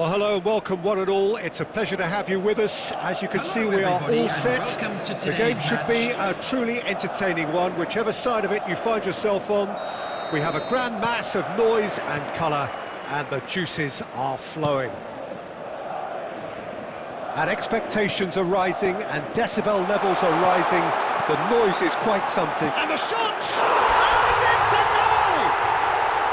Well, hello and welcome one and all. It's a pleasure to have you with us. As you can see, we are all set. The game should be a truly entertaining one, whichever side of it you find yourself on. We have a grand mass of noise and colour, and the juices are flowing. And expectations are rising, and decibel levels are rising. The noise is quite something. And the shots! And it's a goal!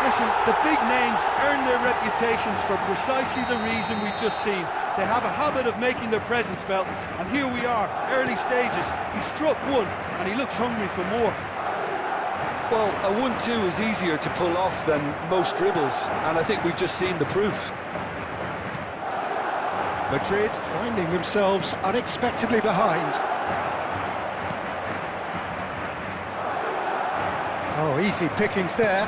Listen, the big names earn their reputations for precisely the reason we've just seen. They have a habit of making their presence felt, and here we are, early stages. He struck one, and he looks hungry for more. Well, a 1-2 is easier to pull off than most dribbles, and I think we've just seen the proof. Madrid finding themselves unexpectedly behind. Oh, easy pickings there.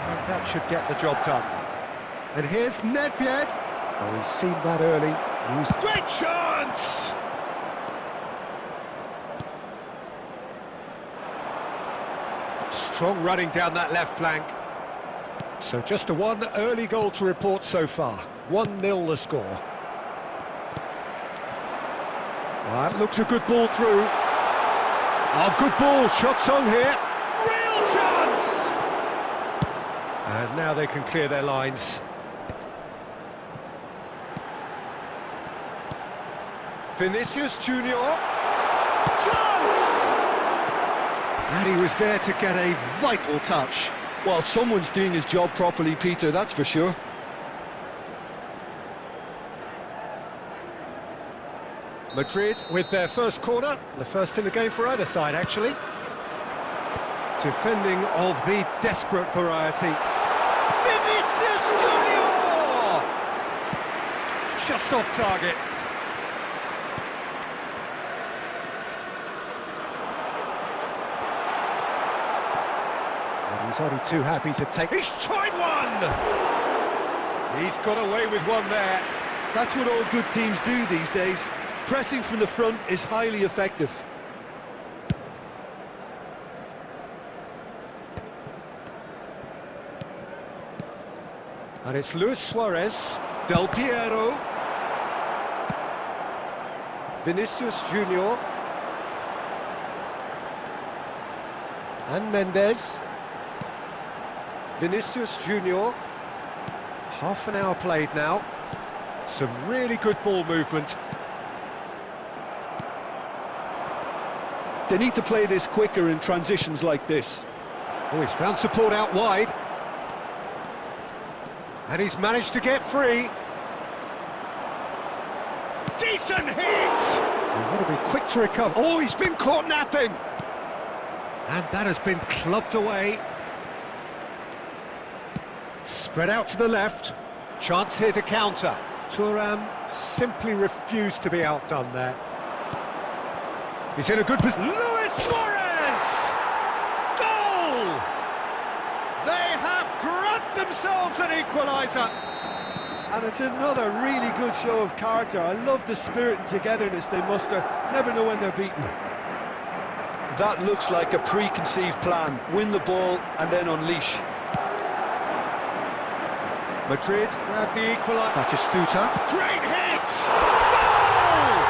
And that should get the job done. And here's Nedved. Oh, he's seen that early. Great chance! Strong running down that left flank. So just a one early goal to report so far. 1-0 the score. Well, that looks a good ball through. Oh, good ball, shots on here. Real chance! And now they can clear their lines. Vinicius Junior. Chance! And he was there to get a vital touch. Well, someone's doing his job properly, Peter, that's for sure. Madrid with their first corner, the first in the game for either side, actually. Defending of the desperate variety. Vinicius Junior! Just off target. And he's only too happy to take... He's tried one! He's got away with one there. That's what all good teams do these days. Pressing from the front is highly effective. And it's Luis Suarez, Del Piero, Vinicius Junior, and Mendes. Vinicius Junior. Half an hour played now. Some really good ball movement. They need to play this quicker in transitions like this. Oh, he's found support out wide. And he's managed to get free. Decent hit! He's got to be quick to recover. Oh, he's been caught napping! And that has been clubbed away. Spread out to the left. Chance here to counter. Thuram simply refused to be outdone there. He's in a good position. Luis Suarez! Goal! They have grabbed themselves an equaliser. And it's another really good show of character. I love the spirit and togetherness they muster. Never know when they're beaten. That looks like a preconceived plan. Win the ball and then unleash. Madrid grab the equaliser. Batistuta. Great hit! Goal!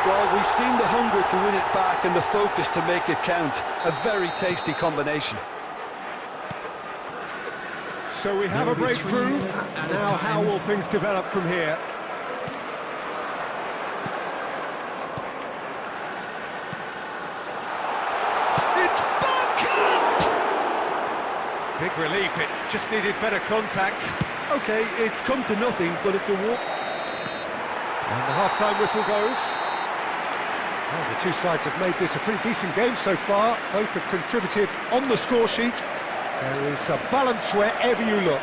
Well, we've seen the hunger to win it back and the focus to make it count. A very tasty combination. So we have a breakthrough. Now how will things develop from here? It's back up! Big relief, it just needed better contact. Okay, it's come to nothing, but it's a walk. And the half-time whistle goes. Well, the two sides have made this a pretty decent game so far. Both have contributed on the score sheet. There is a balance wherever you look.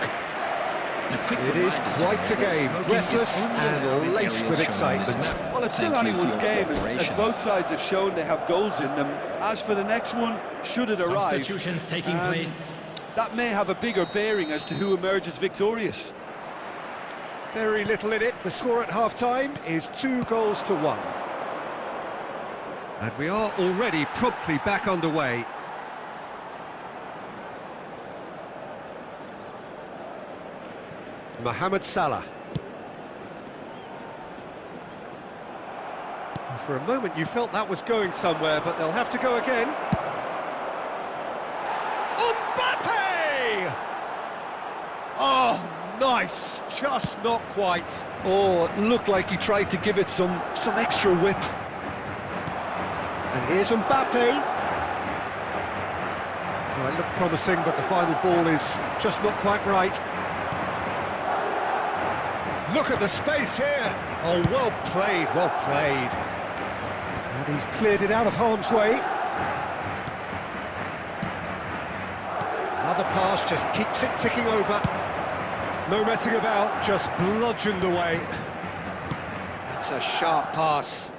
It is quite a game, breathless and laced with excitement. Well, it's still anyone's game, as both sides have shown they have goals in them. As for the next one, should it arrive, Substitutions taking place. that may have a bigger bearing as to who emerges victorious. Very little in it. The score at half-time is 2-1. And we are already promptly back underway. Mohamed Salah. For a moment you felt that was going somewhere, but they'll have to go again. Mbappe! Oh, nice, just not quite. Oh, it looked like he tried to give it some extra whip. And here's Mbappe. Well, it looked promising, but the final ball is just not quite right. Look at the space here. Oh, well played, well played. And he's cleared it out of harm's way. Another pass just keeps it ticking over. No messing about, just bludgeoned away. That's a sharp pass.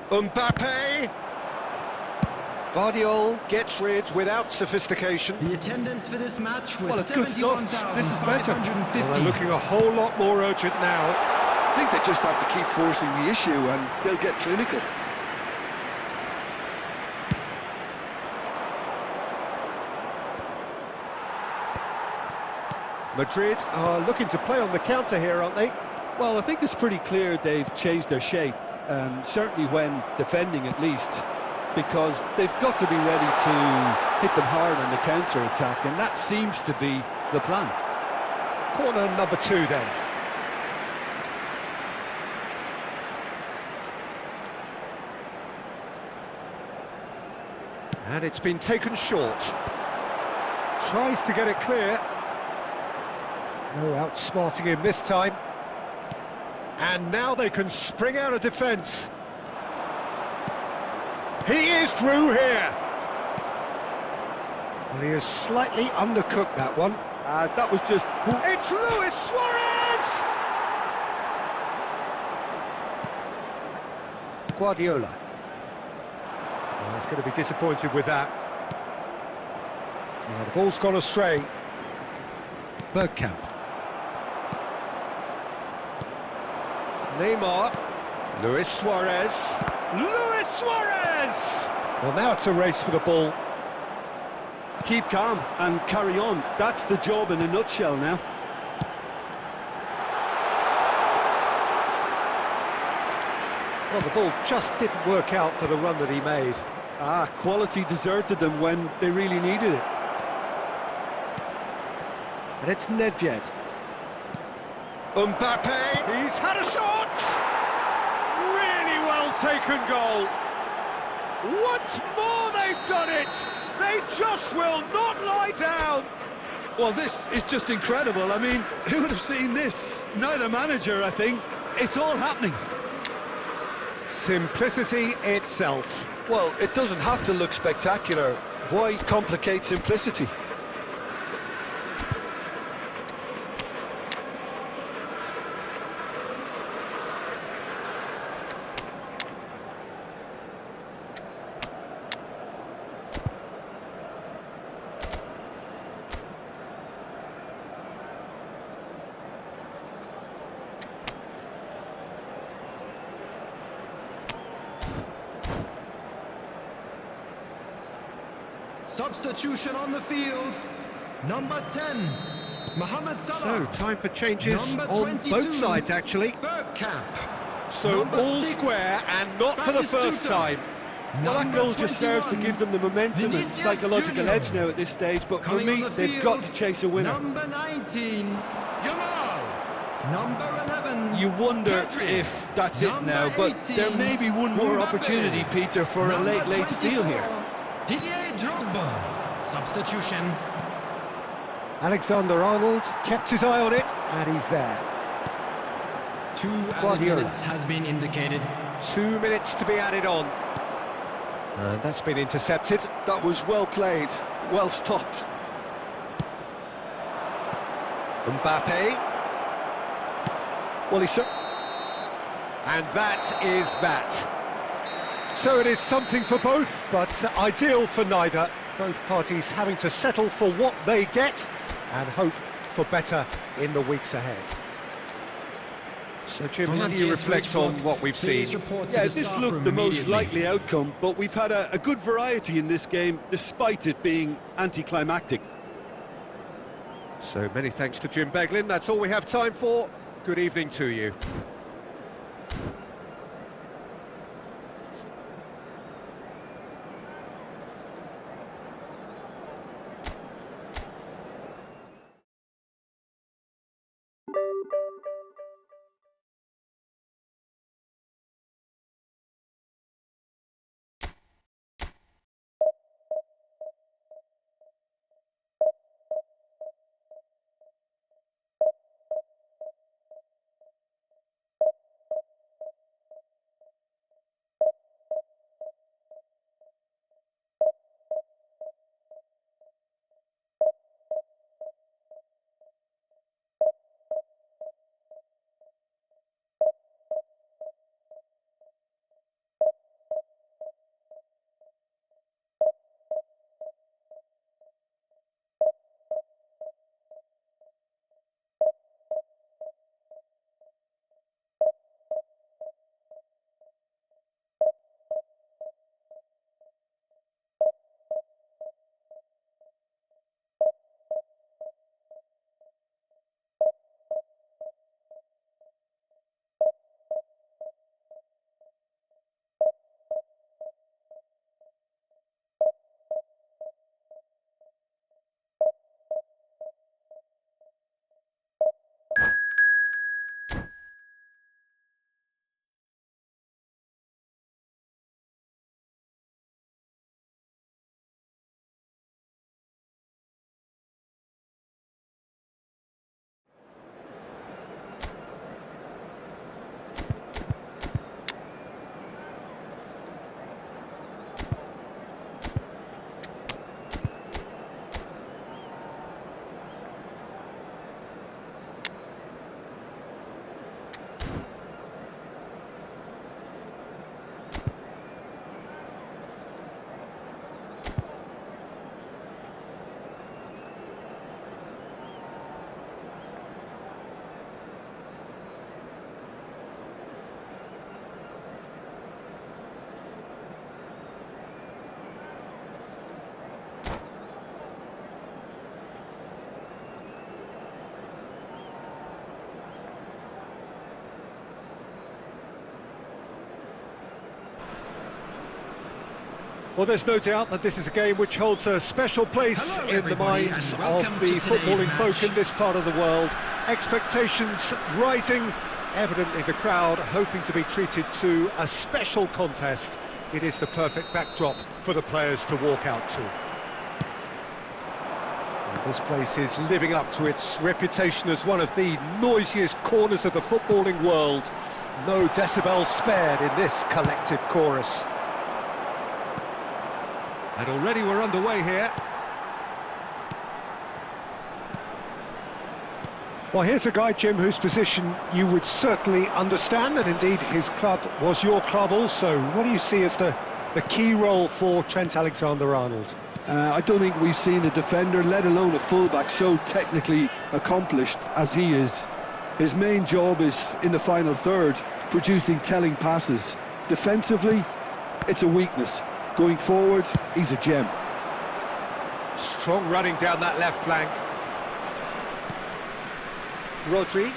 Mbappe! Guardiola gets rid without sophistication. The attendance for this match was Well, it's good stuff. This is better. Well, they're looking a whole lot more urgent now. I think they just have to keep forcing the issue and they'll get clinical. Madrid are looking to play on the counter here, aren't they? Well, I think it's pretty clear they've changed their shape, certainly when defending at least, because they've got to be ready to hit them hard on the counter-attack, and that seems to be the plan. Corner number 2 then. And it's been taken short. Tries to get it clear. No outsmarting him this time. And now they can spring out of defence. He is through here. Well, he has slightly undercooked that one. That was just... It's Luis Suarez! Guardiola. Oh, he's going to be disappointed with that. Well, the ball's gone astray. Bergkamp. Neymar. Luis Suarez. Luis Suarez! Well, now it's a race for the ball. Keep calm and carry on. That's the job in a nutshell now. Well, the ball just didn't work out for the run that he made. Quality deserted them when they really needed it. And it's Nedved. Mbappe, he's had a shot! Really well taken goal. Once more they've done it! They just will not lie down! Well, this is just incredible. I mean, who would have seen this? Neither manager, I think. It's all happening. Simplicity itself. Well, it doesn't have to look spectacular. Why complicate simplicity? Substitution on the field. Number 10, Mohamed Salah. So, time for changes Number on 22, both sides, actually. Bergkamp. So, Number all 6, square and not for the first time. Well, that goal just serves to give them the momentum and Vinicius psychological Junior. edge now at this stage, but for Coming me, on the they've field, got to chase a winner. Number 19, Yamal. Number 11, You wonder Pedri. if that's it Number now, but 18, there may be one more Mbappe. opportunity, Peter, for a Number late steal 24, here. Didier Drogba. Substitution. Alexander-Arnold kept his eye on it, and he's there. 2 added Guardiola. minutes has been indicated. 2 minutes to be added on. And that's been intercepted. That was well played, well stopped. Mbappe. Well, And that is that. So it is something for both, but ideal for neither. Both parties having to settle for what they get and hope for better in the weeks ahead. So, Jim, how do you reflect on what we've seen? Yeah, this looked the most likely outcome, but we've had a good variety in this game, despite it being anticlimactic. So many thanks to Jim Beglin. That's all we have time for. Good evening to you. Well, there's no doubt that this is a game which holds a special place in the minds of the footballing folk in this part of the world. Expectations rising, evidently the crowd hoping to be treated to a special contest. It is the perfect backdrop for the players to walk out to. And this place is living up to its reputation as one of the noisiest corners of the footballing world. No decibels spared in this collective chorus. And already we're underway here. Well, here's a guy, Jim, whose position you would certainly understand, and indeed his club was your club also. What do you see as the key role for Trent Alexander-Arnold? I don't think we've seen a defender, let alone a fullback, so technically accomplished as he is. His main job is in the final third, producing telling passes. Defensively, it's a weakness. Going forward, he's a gem. Strong running down that left flank. Rodri.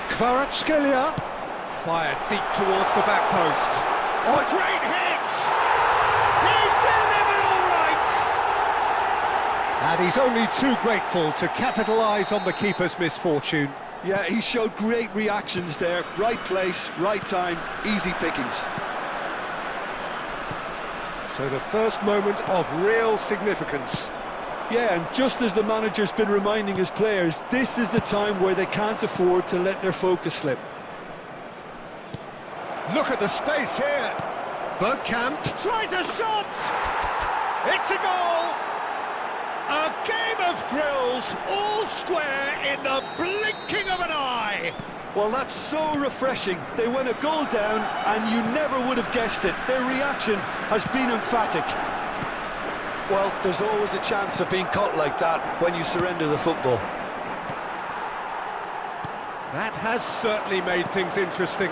Kvaratskhelia. Fired deep towards the back post. Oh, a great hit! He's delivered all right! And he's only too grateful to capitalise on the keeper's misfortune. Yeah, he showed great reactions there. Right place, right time, easy pickings. So the first moment of real significance. Yeah, and just as the manager's been reminding his players, this is the time where they can't afford to let their focus slip. Look at the space here. Bergkamp tries a shot! It's a goal! A game of thrills, all square in the blinking of an eye! Well, that's so refreshing. They went a goal down, and you never would have guessed it. Their reaction has been emphatic. Well, there's always a chance of being caught like that when you surrender the football. That has certainly made things interesting.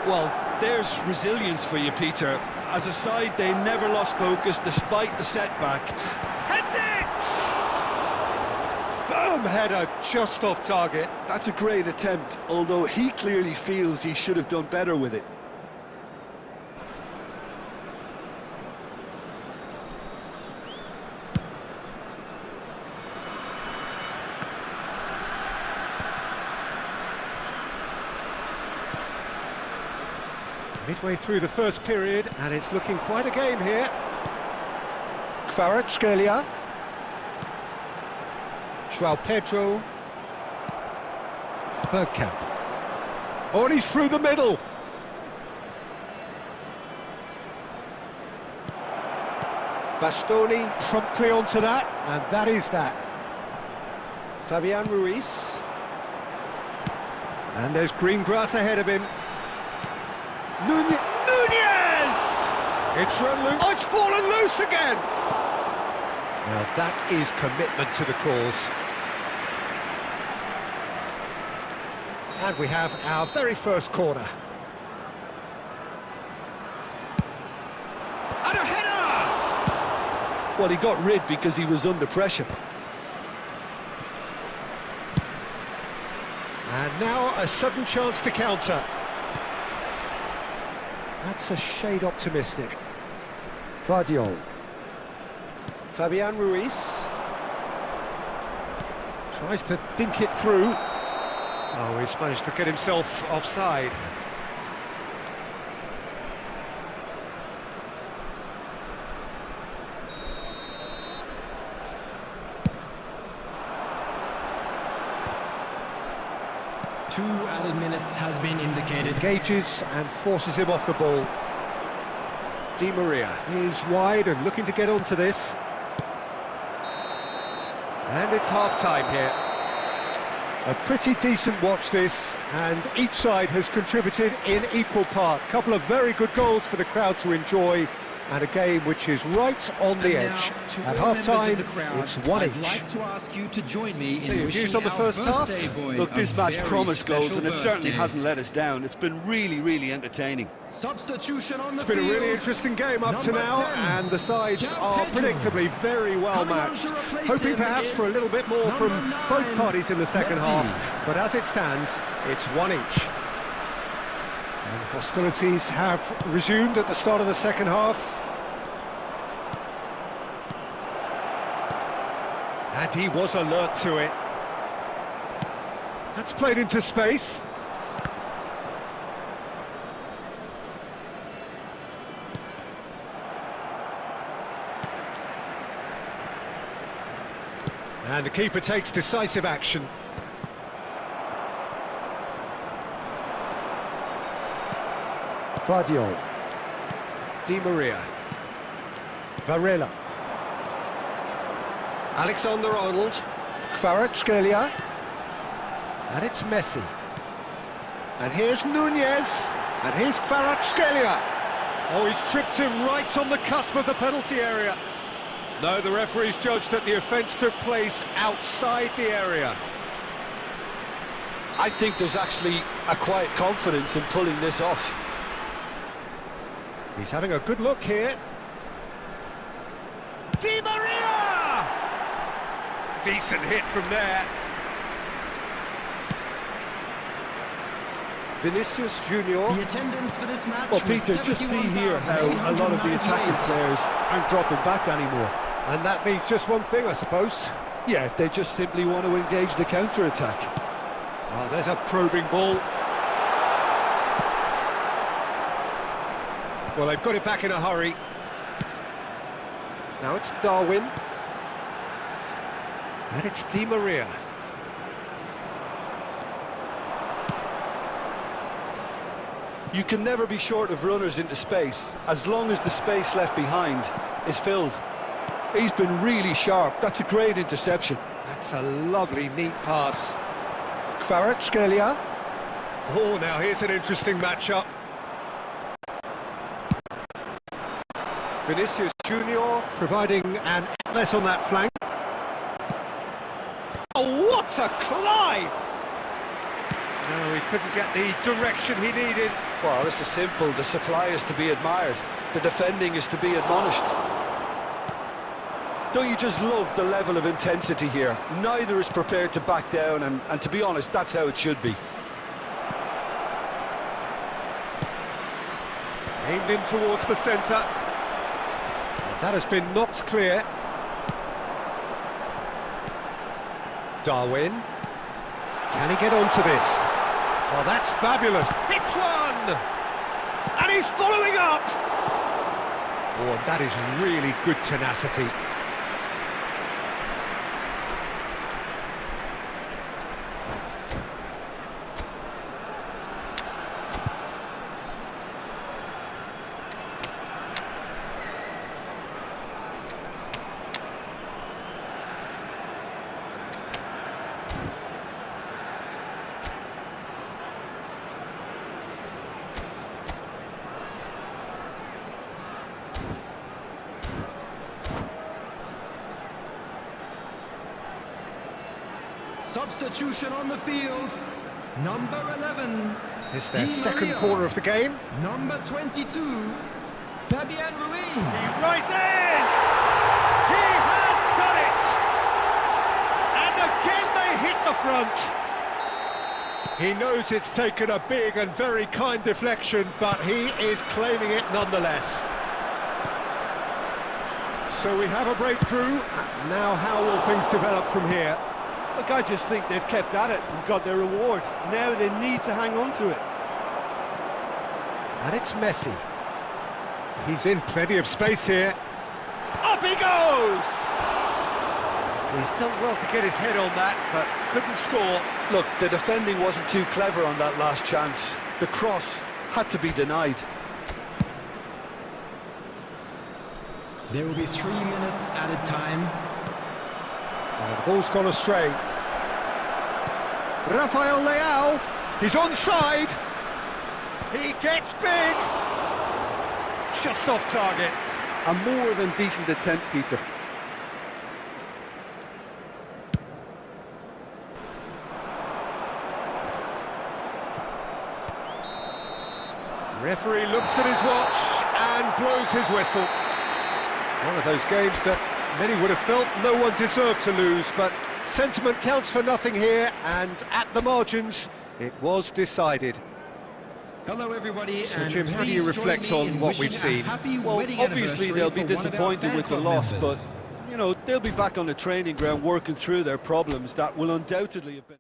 Well, there's resilience for you, Peter. As a side, they never lost focus despite the setback. Heads it! Firm header, just off target. That's a great attempt, although he clearly feels he should have done better with it. Midway through the first period, and it's looking quite a game here. Kvaratskhelia. João Pedro. Bergkamp. Oh, and he's through the middle. Bastoni promptly onto that, and that is that. Fabian Ruiz. And there's green grass ahead of him. Nunez! It's run loose. Oh, it's fallen loose again! Now that is commitment to the cause. And we have our very first corner. And a header! Well, he got rid because he was under pressure. And now a sudden chance to counter. That's a shade optimistic. Vardiol. Fabian Ruiz. Tries to dink it through. Oh, he's managed to get himself offside. Two added minutes has been indicated. Engages and forces him off the ball. Di Maria is wide and looking to get onto this. And it's half-time here. A pretty decent watch this, and each side has contributed in equal part. A couple of very good goals for the crowd to enjoy, and a game which is right on the edge. At half-time, it's one each. I'd like to ask you to join me So in your wishing views on the our first half? birthday boy Look, this a match very promised goals, and it special certainly birthday. hasn't let us down. It's been really entertaining. Substitution on the It's been a really field. interesting game up to Number now, 10, and the sides João are Pedro. predictably very well Coming on matched. to replace Hoping him perhaps is for a little bit more number from 9, both parties in the second Messi. half, but as it stands, it's one each. And hostilities have resumed at the start of the second half. And he was alert to it. That's played into space. And the keeper takes decisive action. Vardiol. Di Maria. Varela. Alexander-Arnold. Kvaratskhelia. And it's Messi. And here's Nunez. And here's Kvaratskhelia. Oh, he's tripped him right on the cusp of the penalty area. No, the referee's judged that the offence took place outside the area. I think there's actually a quiet confidence in pulling this off. He's having a good look here. Di Maria! Decent hit from there. Vinicius Junior. The attendance for this match. Well, was Peter, just see here how a lot of the attacking 71,898. players aren't dropping back anymore. And that means just one thing, I suppose. Yeah, they just simply want to engage the counter-attack. Oh, there's a probing ball. Well, they've got it back in a hurry. Now it's Darwin. And it's Di Maria. You can never be short of runners into space, as long as the space left behind is filled. He's been really sharp. That's a great interception. That's a lovely, neat pass. Kvaratskhelia. Oh, now here's an interesting matchup. Vinicius Junior providing an outlet on that flank. Oh, what a climb! No, he couldn't get the direction he needed. Well, this is simple. The supply is to be admired. The defending is to be admonished. Don't you just love the level of intensity here? Neither is prepared to back down, and to be honest, that's how it should be. Aimed in towards the centre. That has been knocked clear. Darwin. Can he get onto this? Well, that's fabulous. Hits one! And he's following up! Oh, and that is really good tenacity. Substitution on the field. Number 11. It's their Di second Maria. corner of the game. Number 22. Fabian Ruiz. He rises! He has done it! And again they hit the front. He knows it's taken a big and very kind deflection, but he is claiming it nonetheless. So we have a breakthrough. Now how will things develop from here? Look, I just think they've kept at it and got their reward. Now they need to hang on to it. And it's Messi. He's in plenty of space here. Up he goes! He's done well to get his head on that, but couldn't score. Look, the defending wasn't too clever on that last chance. The cross had to be denied. There will be 3 minutes added time. Oh, the ball's gone astray. Rafael Leao, he's onside. He gets big. Just off target. A more than decent attempt, Peter. Referee looks at his watch and blows his whistle. One of those games that many would have felt no one deserved to lose, but sentiment counts for nothing here, and at the margins, it was decided. Hello, everybody. So, and Jim, how do you please reflect join me on in what we've wishing a seen? happy Well, wedding obviously anniversary they'll for be one of our disappointed fan with the club loss, members. but, you know, they'll be back on the training ground working through their problems that will undoubtedly have been...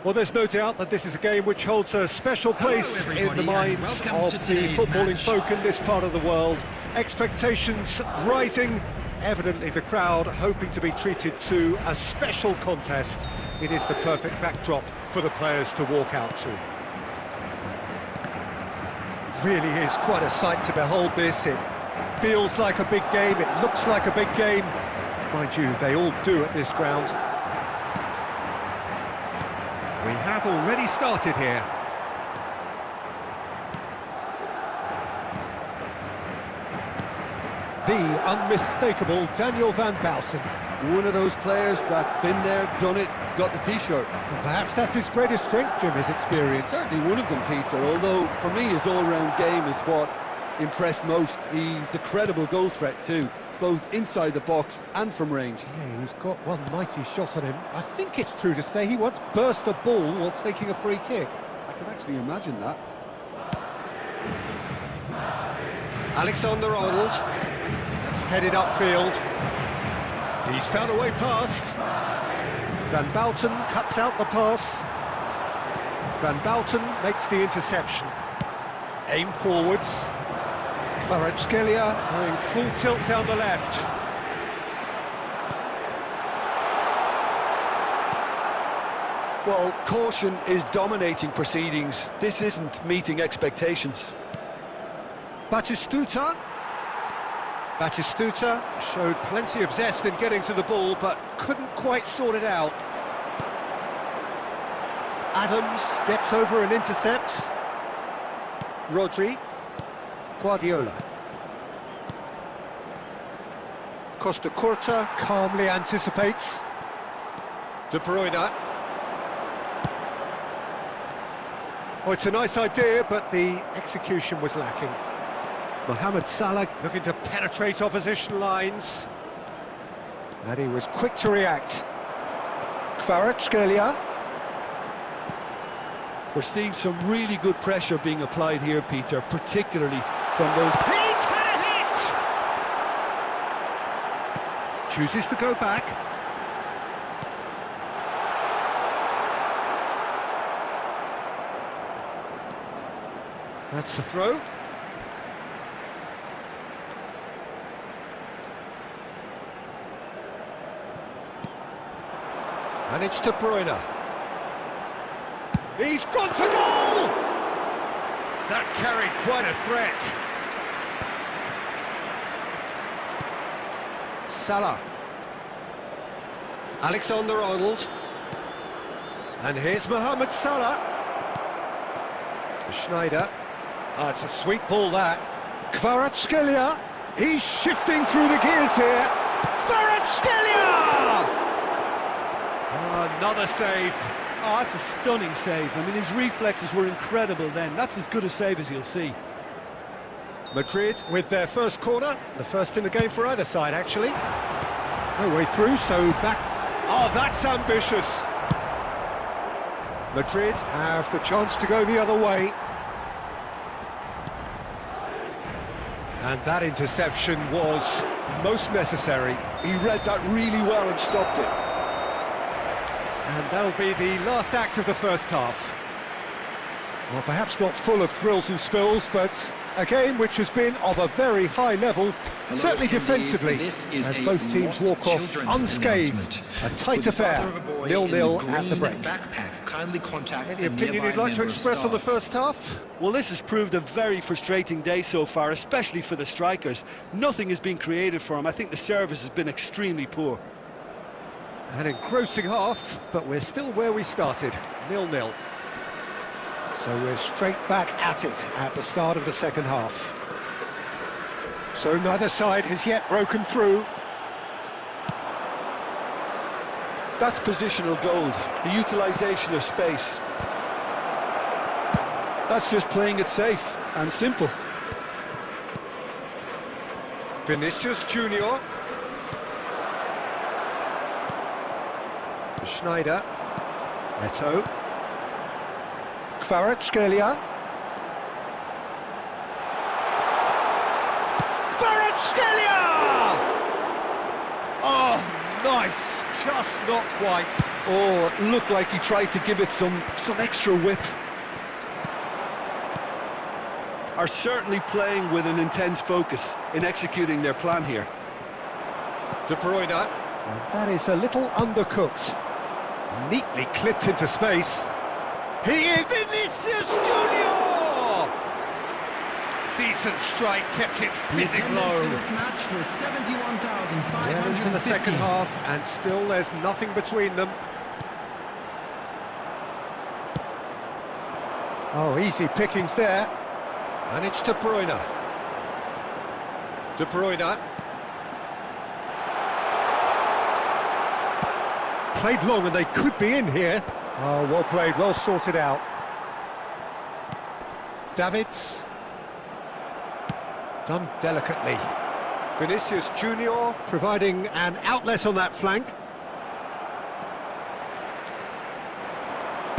Well, there's no doubt that this is a game which holds a special place in the everybody, minds and welcome of to the today's footballing match. folk in this part of the world. Expectations rising, evidently the crowd hoping to be treated to a special contest. It is the perfect backdrop for the players to walk out to. Really is quite a sight to behold this. It feels like a big game, it looks like a big game. Mind you, they all do at this ground. We have already started here. the unmistakable Daniel van Bouten. One of those players that's been there, done it, got the T-shirt. And perhaps that's his greatest strength, Jim, his experience. Certainly one of them, Peter, although for me his all-round game is what impressed most. He's a credible goal threat too, both inside the box and from range. Yeah, he's got one mighty shot on him. I think it's true to say he once burst a ball while taking a free kick. I can actually imagine that. Alexander-Arnold has headed upfield. He's found a way past. Van Bouten cuts out the pass. Van Bouten makes the interception. Aim forwards. Kvaratskhelia going full tilt down the left. Well, caution is dominating proceedings. This isn't meeting expectations. Batistuta showed plenty of zest in getting to the ball, but couldn't quite sort it out. Adams gets over and intercepts. Rodri. Guardiola. Costa Curta calmly anticipates. De Bruyne. Oh, it's a nice idea, but the execution was lacking. Mohamed Salah looking to penetrate opposition lines. And he was quick to react. Kvaratskhelia. We're seeing some really good pressure being applied here, Peter, particularly from those... He's had a hit! Chooses to go back. That's the throw. And it's De Bruyne. He's gone for goal! That carried quite a threat. Salah. Alexander-Arnold. And here's Mohamed Salah. Schneider. Ah, it's a sweet ball, that. Kvaratskhelia. He's shifting through the gears here. Kvaratskhelia! Another save. Oh, that's a stunning save. I mean, his reflexes were incredible then. That's as good a save as you'll see. Madrid with their first corner. The first in the game for either side, actually. No way through, so back... Oh, that's ambitious. Madrid have the chance to go the other way. And that interception was most necessary. He read that really well and stopped it. And that'll be the last act of the first half. Well, perhaps not full of thrills and spills, but a game which has been of a very high level, certainly defensively, as both teams walk off unscathed. A tight affair, 0-0 at the break. Any opinion you'd like to express on the first half? Well, this has proved a very frustrating day so far, especially for the strikers. Nothing has been created for them. I think the service has been extremely poor. An engrossing half, but we're still where we started, 0-0. So we're straight back at it at the start of the second half. So neither side has yet broken through. That's positional gold, the utilisation of space. That's just playing it safe and simple. Vinicius Junior. Schneider. Eto'o. Kvaratskhelia. Kvaratskhelia! Oh, nice. Just not quite. Oh, it looked like he tried to give it some extra whip. Are certainly playing with an intense focus in executing their plan here. De Bruyne. And that is a little undercooked. Neatly clipped into space. He is Vinicius Junior! Decent strike, kept it fizzing low. Well into the second half, and still there's nothing between them. Oh, easy pickings there. And it's De Bruyne. De Bruyne. played long and they could be in here. Oh, well played, well sorted out. Davids. Done delicately. Vinicius Junior Providing an outlet on that flank.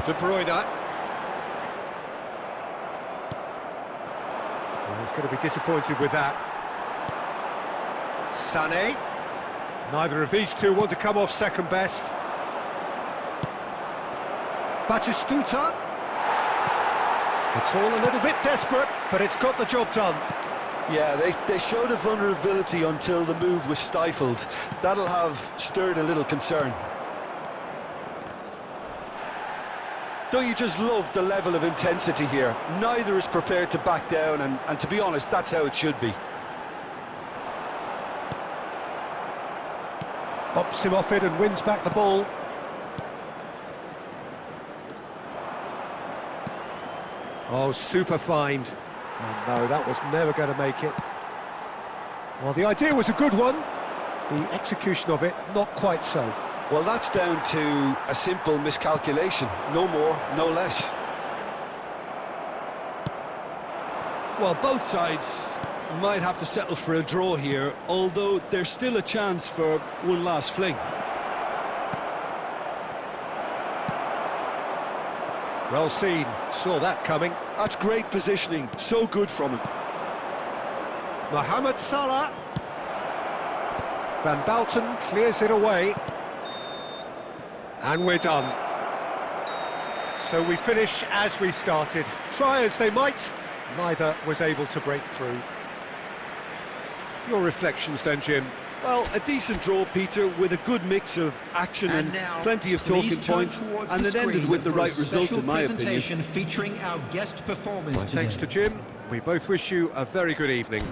De Bruyne. Well, he's going to be disappointed with that. Sané. Neither of these two want to come off second best. Batistuta. It's all a little bit desperate, but it's got the job done. Yeah, they showed a vulnerability until the move was stifled. That'll have stirred a little concern. Don't you just love the level of intensity here? Neither is prepared to back down, and to be honest, that's how it should be. Bops him off it and wins back the ball. Oh, super find. Oh, no, that was never going to make it. Well, the idea was a good one. The execution of it, not quite so. Well, that's down to a simple miscalculation. No more, no less. Well, both sides might have to settle for a draw here, although there's still a chance for one last fling. Well seen, saw that coming. That's great positioning, so good from him. Mohamed Salah. Van Bouten clears it away. And we're done. So we finish as we started. Try as they might, neither was able to break through. Your reflections then, Jim? Well, a decent draw, Peter, with a good mix of action and plenty of talking points, and it ended with the right result, in my opinion. Featuring our guest performance. My thanks to Jim. We both wish you a very good evening.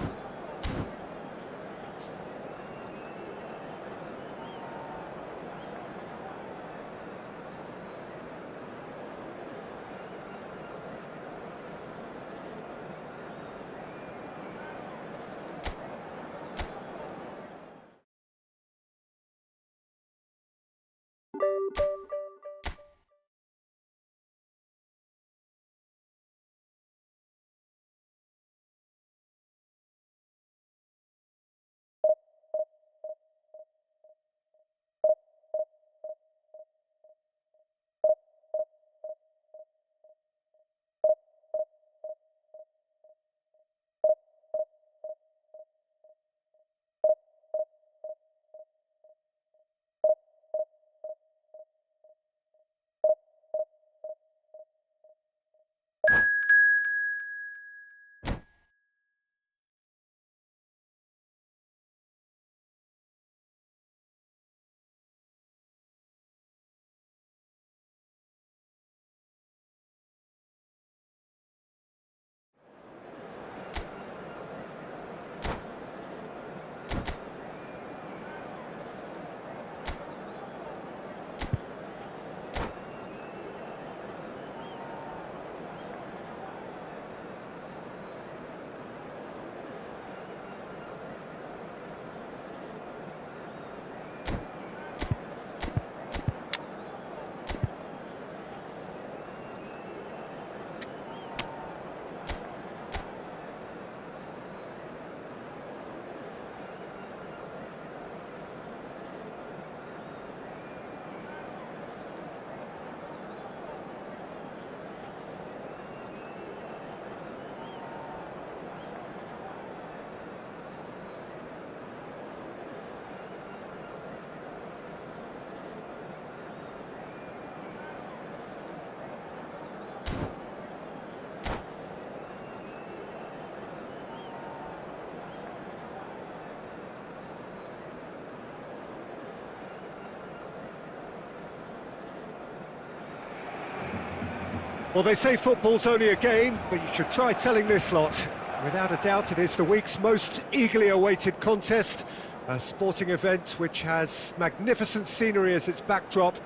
Well, they say football's only a game, but you should try telling this lot. Without a doubt, it is the week's most eagerly awaited contest, a sporting event which has magnificent scenery as its backdrop.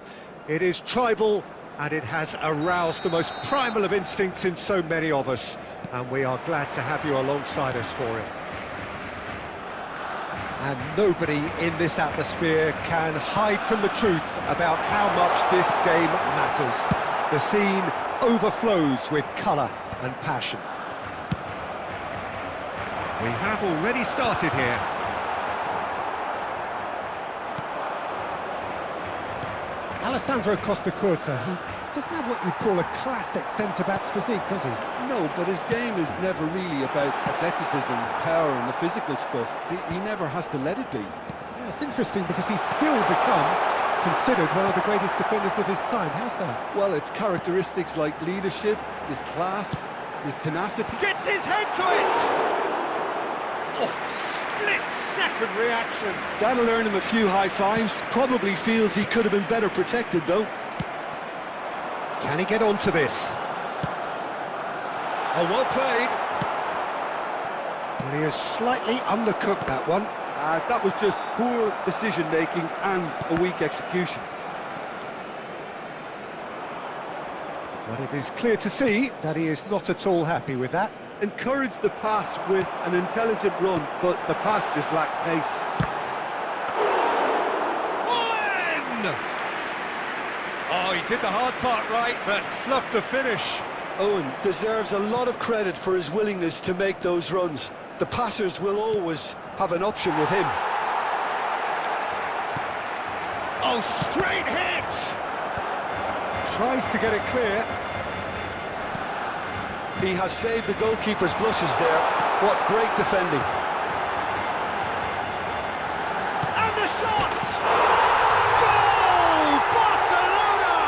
It is tribal, and it has aroused the most primal of instincts in so many of us, and we are glad to have you alongside us for it. And nobody in this atmosphere can hide from the truth about how much this game matters. The scene overflows with colour and passion. We have already started here. Alessandro Costa Curta, he doesn't have what you'd call a classic centre-back's physique, does he? No, but his game is never really about athleticism, power and the physical stuff. He never has to let it be. Yeah, it's interesting because he's still become considered one of the greatest defenders of his time. How's that? Well, it's characteristics like leadership, his class, his tenacity. Gets his head to it! Oh, split-second reaction. That'll earn him a few high fives. Probably feels he could have been better protected, though. Can he get onto this? Oh, well played. Well, he has slightly undercooked that one. That was just poor decision-making and a weak execution. But it is clear to see that he is not at all happy with that. Encouraged the pass with an intelligent run, but the pass just lacked pace. Owen! Oh, he did the hard part right, but fluffed the finish. Owen deserves a lot of credit for his willingness to make those runs. The passers will always have an option with him. Oh, straight hit! Tries to get it clear. He has saved the goalkeeper's blushes there. What great defending. And the shot! Goal! Barcelona!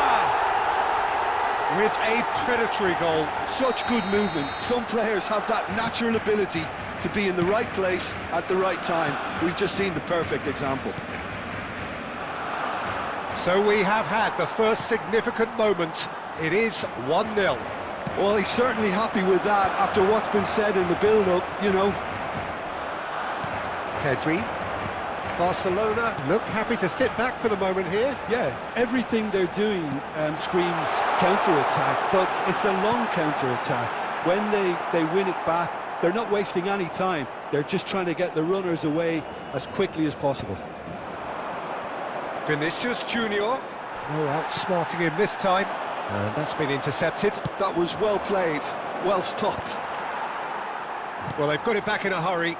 With a predatory goal. Such good movement. Some players have that natural ability to be in the right place at the right time. We've just seen the perfect example. So we have had the first significant moment. It is 1-0. Well, he's certainly happy with that after what's been said in the build-up, you know. Pedri. Barcelona look happy to sit back for the moment here. Yeah, everything they're doing screams counter-attack, but it's a long counter-attack. When they win it back, they're not wasting any time. They're just trying to get the runners away as quickly as possible. Vinicius Junior. No outsmarting him this time. And that's been intercepted. That was well played, well stopped. Well, they've got it back in a hurry.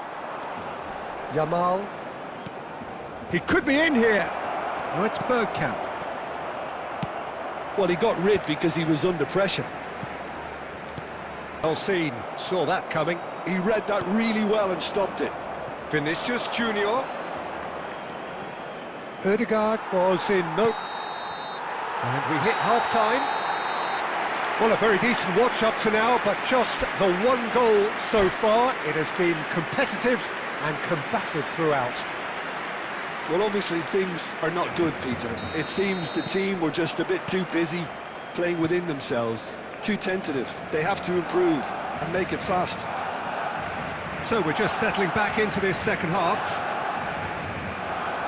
Yamal. He could be in here. Oh, it's Bergkamp. Well, he got rid because he was under pressure. Well seen. Saw that coming. He read that really well and stopped it. Vinicius Junior. Ødegaard was in no... And we hit half-time. Well, a very decent watch up to now, but just the one goal so far. It has been competitive and combative throughout. Well, obviously things are not good, Peter. It seems the team were just a bit too busy playing within themselves, too tentative. They have to improve and make it fast. So we're just settling back into this second half.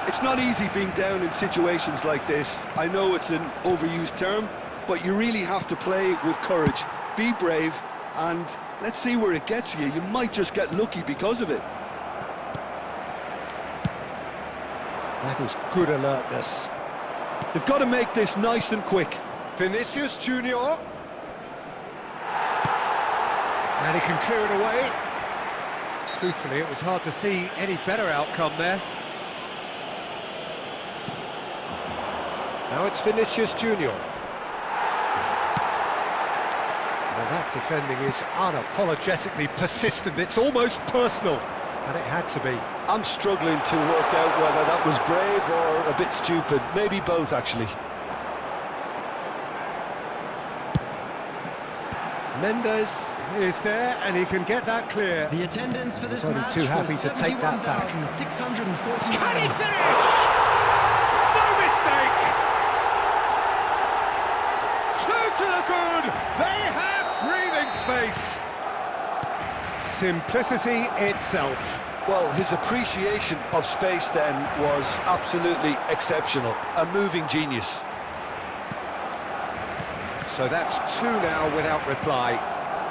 It's not easy being down in situations like this. I know it's an overused term, but you really have to play with courage. Be brave, and let's see where it gets you. You might just get lucky because of it. That is good alertness. They've got to make this nice and quick. Vinicius Junior. And he can clear it away. Truthfully, it was hard to see any better outcome there. Now it's Vinicius Junior. Well, that defending is unapologetically persistent. It's almost personal, and it had to be. I'm struggling to work out whether that was brave or a bit stupid. Maybe both, actually. Mendes is there, and he can get that clear. The attendance for this He's only match too happy was to take that back. 71,649. Can he finish? No mistake! Two to the good! They have breathing space! Simplicity itself. Well, his appreciation of space then was absolutely exceptional. A moving genius. So that's two now without reply.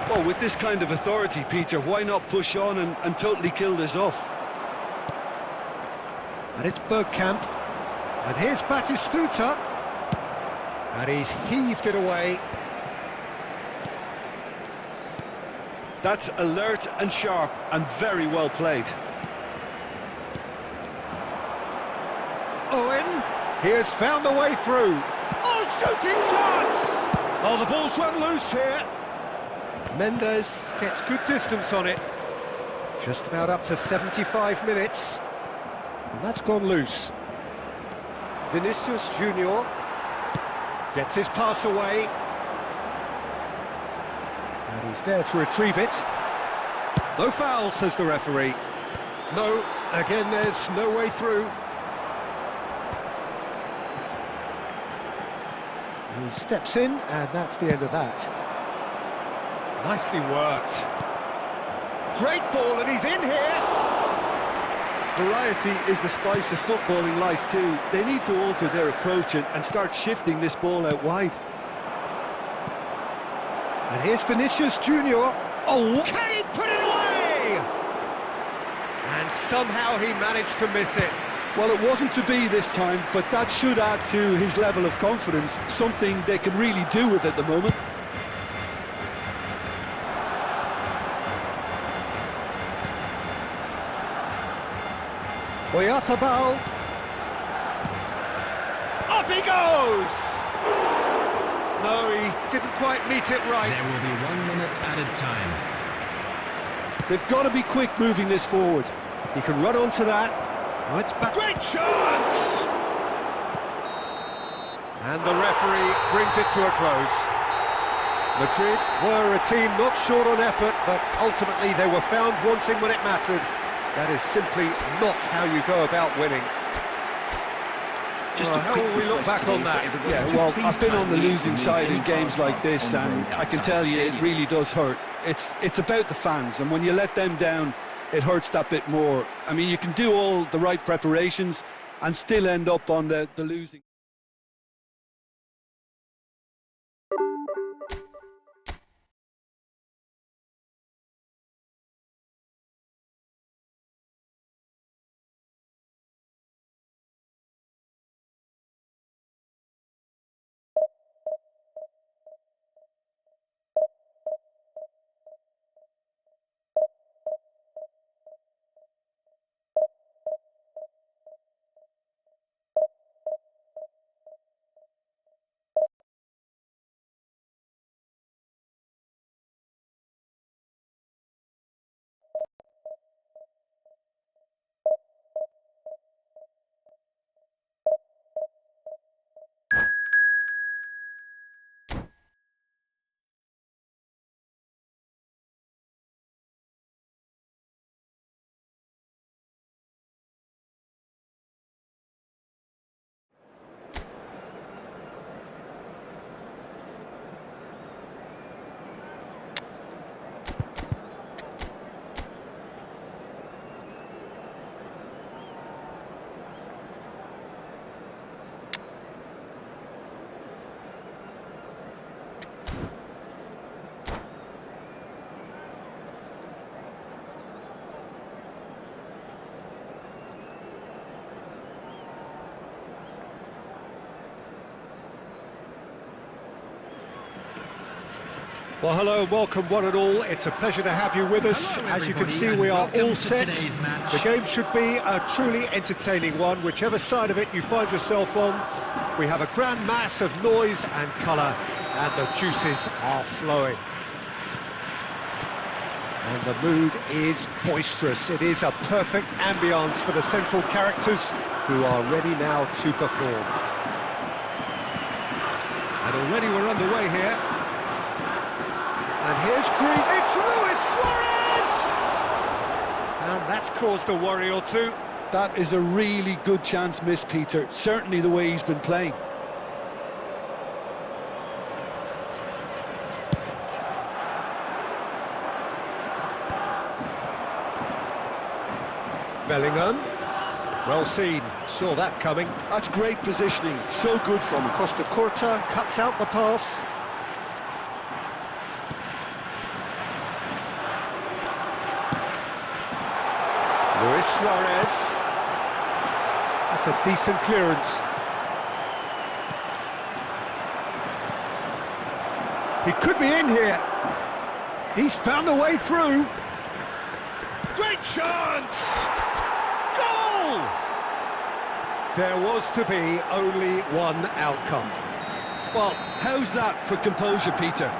Well, with this kind of authority, Peter, why not push on and totally kill this off? And it's Bergkamp. And here's Batistuta. And he's heaved it away. That's alert and sharp and very well played. Owen, he has found the way through. Oh, shooting chance! Oh, the ball's run loose here. Mendes gets good distance on it. Just about up to 75 minutes. And that's gone loose. Vinicius Junior gets his pass away. And he's there to retrieve it. No foul, says the referee. No, again, there's no way through. He steps in, and that's the end of that. Nicely worked. Great ball, and he's in here! Variety is the spice of footballing life too. They need to alter their approach and start shifting this ball out wide. And here's Vinicius Junior. Oh, can he put it away? And somehow he managed to miss it. Well, it wasn't to be this time, but that should add to his level of confidence, something they can really do with at the moment. Oyarzábal. Up he goes! No, he didn't quite meet it right. There will be 1 minute added time. They've got to be quick moving this forward. He can run onto that. Oh, it's back. Great chance! And the referee brings it to a close. Madrid were a team not short on effort, but ultimately they were found wanting when it mattered. That is simply not how you go about winning. Just Well, how will we look back on that? Yeah, well, I've been on the losing side in games like this, and I can tell you it really does hurt. It's about the fans, and when you let them down, it hurts that bit more. I mean, you can do all the right preparations and still end up on the losing. Well, hello and welcome one and all. It's a pleasure to have you with us. Hello, As you can everybody, see, and we are welcome all to set. today's match. The game should be a truly entertaining one, whichever side of it you find yourself on. We have a grand mass of noise and colour, and the juices are flowing. And the mood is boisterous. It is a perfect ambience for the central characters who are ready now to perform. And already we're underway here. And here's Green. It's Luis Suarez! And that's caused a worry or two. That is a really good chance missed, Peter. Certainly the way he's been playing. Bellingham. Well seen. Saw that coming. That's great positioning. So good from him. Costa Curta cuts out the pass. Luis Suarez. That's a decent clearance. He could be in here. He's found a way through. Great chance! Goal! There was to be only one outcome. Well, how's that for composure, Peter?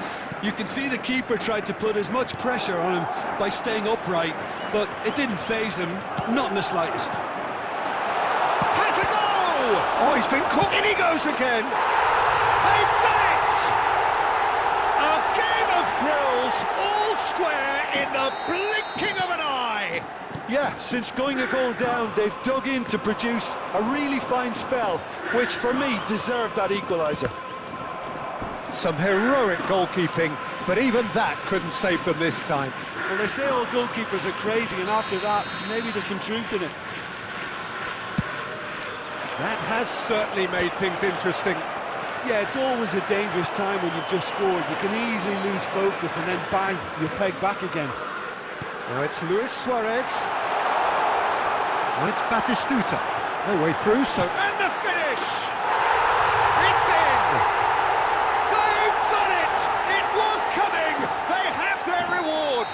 You can see the keeper tried to put as much pressure on him by staying upright, but it didn't faze him, not in the slightest. Has a goal! Oh, he's been caught. In he goes again. They've done it! A game of thrills, all square in the blinking of an eye. Yeah, since going a goal down, they've dug in to produce a really fine spell, which for me deserved that equaliser. Some heroic goalkeeping, but even that couldn't save them this time. Well, they say all goalkeepers are crazy, and after that, maybe there's some truth in it. That has certainly made things interesting. Yeah, it's always a dangerous time when you've just scored. You can easily lose focus, and then bang, you're pegged back again. Now it's Luis Suarez. Now it's Batistuta. No way through, so... And the finish! It's in! They've done it! It was coming! They have their reward!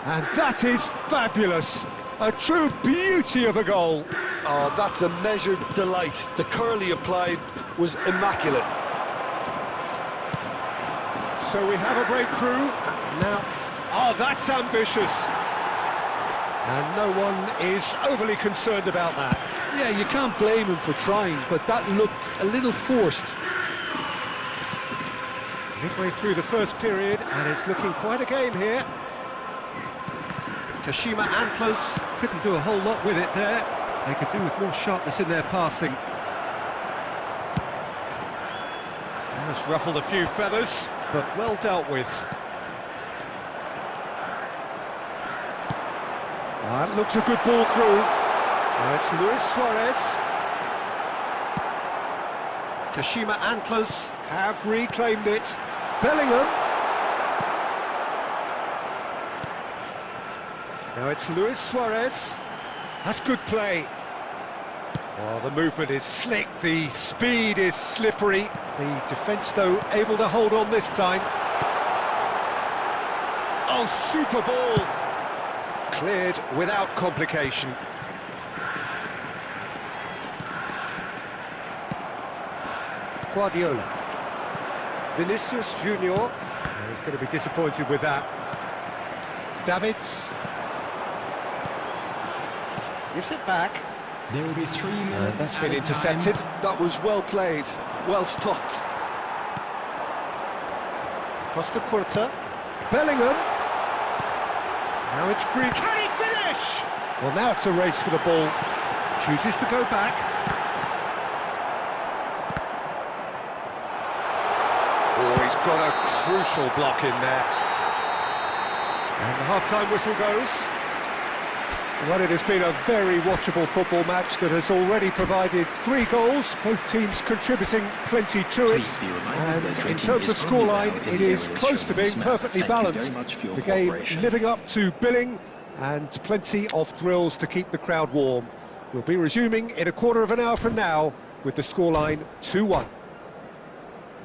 And that is fabulous! A true beauty of a goal! Oh, that's a measured delight. The curl he applied was immaculate. So we have a breakthrough. Now... Oh, that's ambitious! And no one is overly concerned about that. Yeah, you can't blame him for trying, but that looked a little forced. Midway through the first period, and it's looking quite a game here. Kashima Antlers couldn't do a whole lot with it there. They could do with more sharpness in their passing. Almost ruffled a few feathers, but well dealt with. That looks a good ball through. Now it's Luis Suarez. Kashima Antlers have reclaimed it. Bellingham. Now it's Luis Suarez. That's good play. Oh, the movement is slick, the speed is slippery. The defence, though, able to hold on this time. Oh, super ball. Cleared without complication. Guardiola. Vinicius Junior. Oh, he's going to be disappointed with that. Davids. Gives it back. There will be 3 minutes. That's been added intercepted. time. That was well played, well stopped. Costa Curta. Bellingham. Now it's Green. Can he finish? Well, now it's a race for the ball. Chooses to go back. Oh, he's got a crucial block in there. And the half-time whistle goes. Well, it has been a very watchable football match that has already provided 3 goals, both teams contributing plenty to it. And in terms of scoreline, it is close to being perfectly balanced. The game living up to billing and plenty of thrills to keep the crowd warm. We'll be resuming in a quarter of an hour from now with the scoreline 2-1.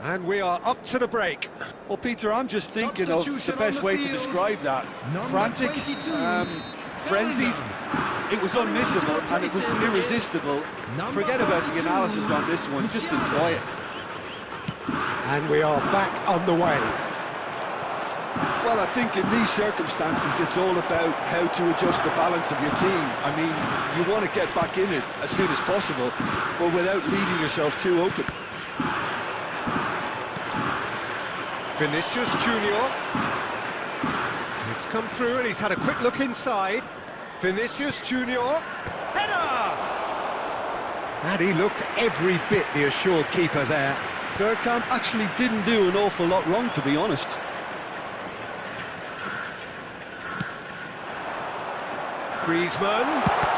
And we are up to the break. Well, Peter, I'm just thinking of the best way to describe that. Frantic, frenzied, it was unmissable and it was irresistible. Forget about the analysis on this one, just enjoy it. And we are back on the way. Well, I think in these circumstances, it's all about how to adjust the balance of your team. I mean, you want to get back in it as soon as possible, but without leaving yourself too open. Vinicius Junior. It's come through and he's had a quick look inside. Vinicius Junior. Header! And he looked every bit the assured keeper there. Bergkamp actually didn't do an awful lot wrong, to be honest. Griezmann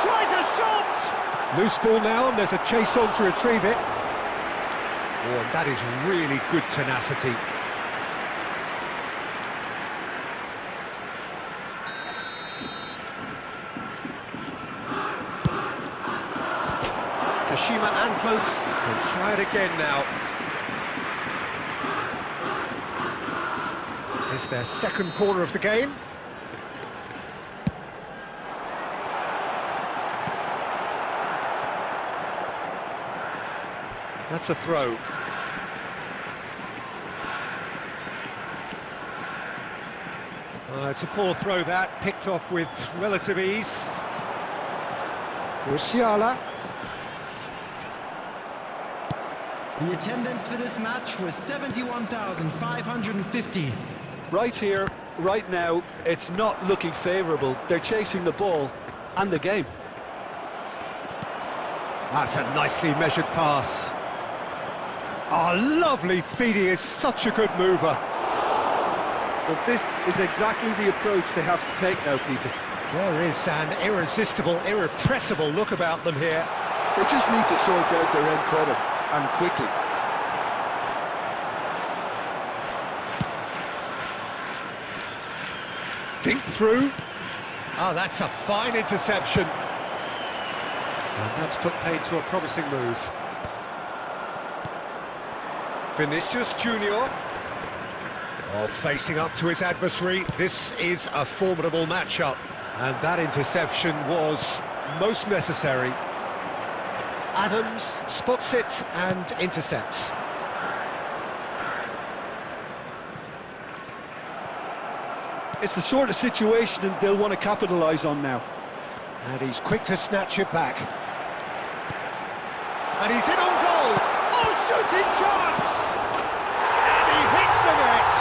tries a shot! Loose ball now, and there's a chase on to retrieve it. Oh, and that is really good tenacity. Kashima Antlers will try it again now. It's their second corner of the game. That's a throw. It's a poor throw that, picked off with relative ease. Musiala. The attendance for this match was 71,550. Right here, right now, it's not looking favourable. They're chasing the ball and the game. That's a nicely measured pass. Oh, lovely feed, he is such a good mover. But this is exactly the approach they have to take now, Peter. There is an irresistible, irrepressible look about them here. They just need to sort out their end product, and quickly. Dink through. Oh, that's a fine interception. And that's put paid to a promising move. Vinicius Junior. Oh, facing up to his adversary, this is a formidable matchup. And that interception was most necessary. Adams spots it and intercepts. It's the sort of situation that they'll want to capitalise on now. And he's quick to snatch it back. And he's in on goal! Oh, shooting chance! And he hits the net!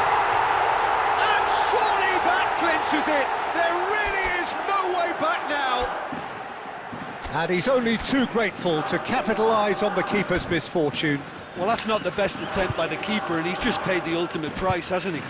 And surely that clinches it! There really is no way back now! And he's only too grateful to capitalise on the keeper's misfortune. Well, that's not the best attempt by the keeper, and he's just paid the ultimate price, hasn't he?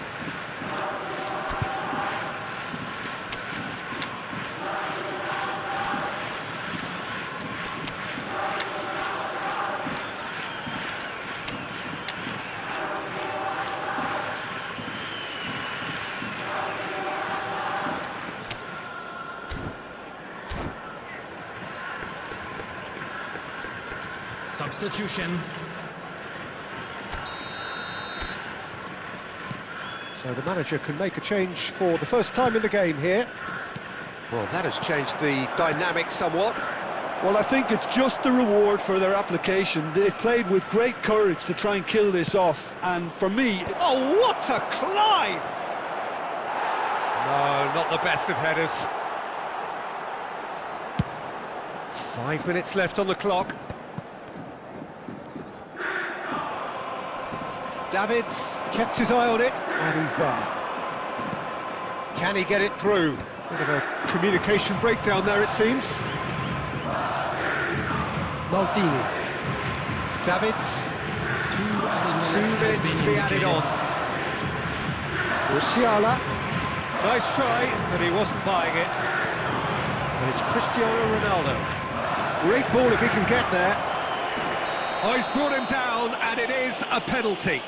Substitution. So the manager can make a change for the first time in the game here. Well, that has changed the dynamic somewhat. Well, I think it's just the reward for their application. They've played with great courage to try and kill this off, and for me... Oh, what a climb! No, not the best of headers. 5 minutes left on the clock. Davids kept his eye on it, and he's there. Can he get it through? Bit of a communication breakdown there, it seems. Maldini. Davids. 2 minutes to be added on. Musiala. Nice try, but he wasn't buying it. And it's Cristiano Ronaldo. Great ball if he can get there. Oh, he's brought him down, and it is a penalty.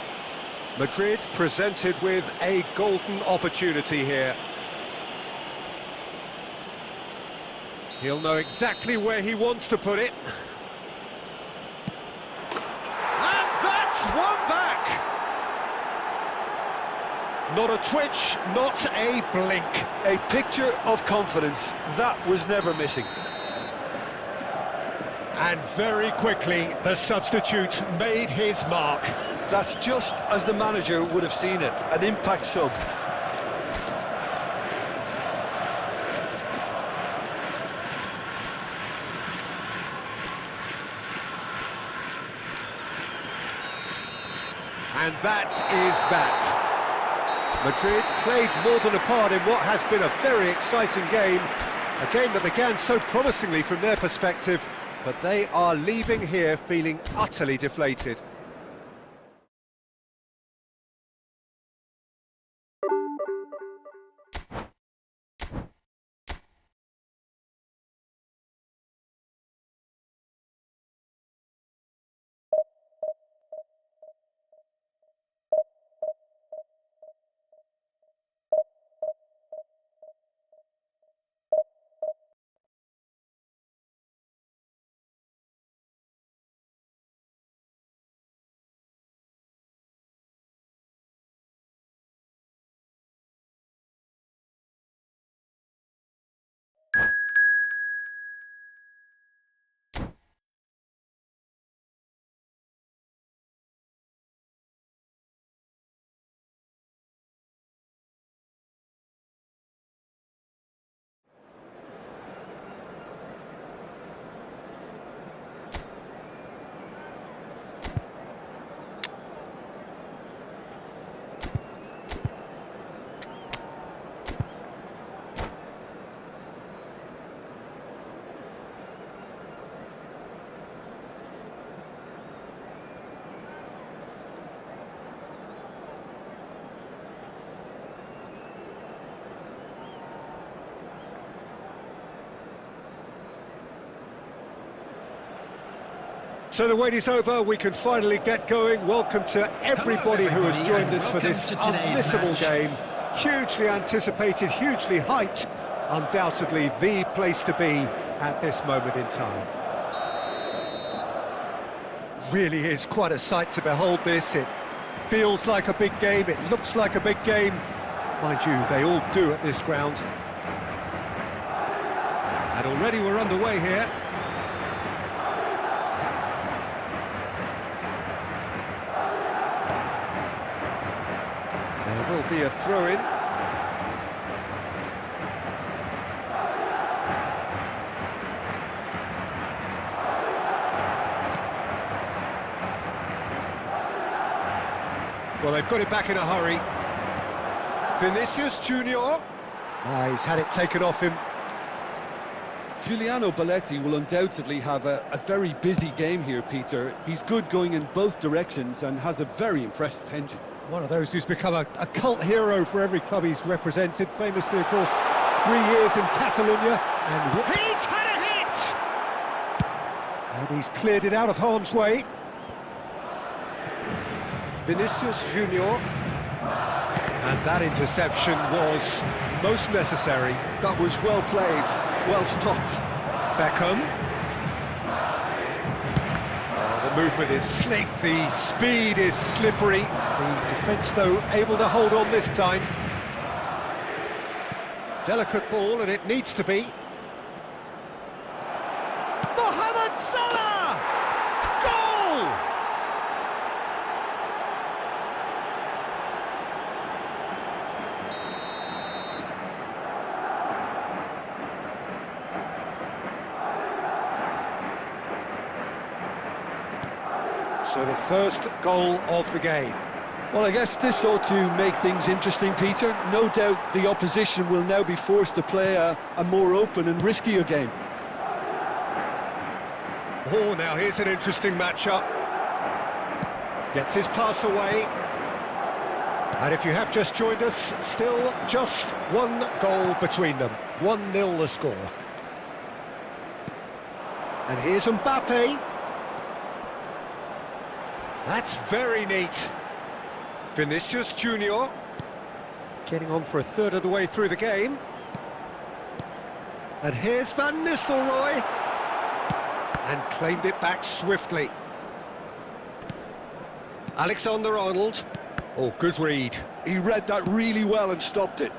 Madrid presented with a golden opportunity here. He'll know exactly where he wants to put it. And that's one back! Not a twitch, not a blink. A picture of confidence. That was never missing. And very quickly, the substitute made his mark. That's just as the manager would have seen it, an impact sub. And that is that. Madrid played more than a part in what has been a very exciting game. A game that began so promisingly from their perspective, but they are leaving here feeling utterly deflated. So the wait is over, we can finally get going. Welcome to everybody who has joined us for this unmissable game. Hugely anticipated, hugely hyped, undoubtedly the place to be at this moment in time. Really is quite a sight to behold this. It feels like a big game, it looks like a big game. Mind you, they all do at this ground. And already we're underway here. There will be a throw-in. Well, they've got it back in a hurry. Vinicius Junior. He's had it taken off him. Giuliano Belletti will undoubtedly have a very busy game here, Peter. He's good going in both directions and has a very impressive engine. One of those who's become a cult hero for every club he's represented. Famously, of course, 3 years in Catalonia. And he's had a hit! And he's cleared it out of harm's way. Vinicius Junior. And that interception was most necessary. That was well played, well stopped. Beckham. Oh, the movement is slick, the speed is slippery. The defence, though, able to hold on this time. Delicate ball, and it needs to be. Mohamed Salah! Goal! So the first goal of the game. Well, I guess this ought to make things interesting, Peter. No doubt the opposition will now be forced to play a more open and riskier game. Oh, now here's an interesting matchup. Gets his pass away. And if you have just joined us, still just one goal between them. 1-0 the score. And here's Mbappe. That's very neat. Vinicius Junior getting on for a third of the way through the game. And here's Van Nistelrooy. And claimed it back swiftly. Alexander-Arnold. Oh, good read. He read that really well and stopped it.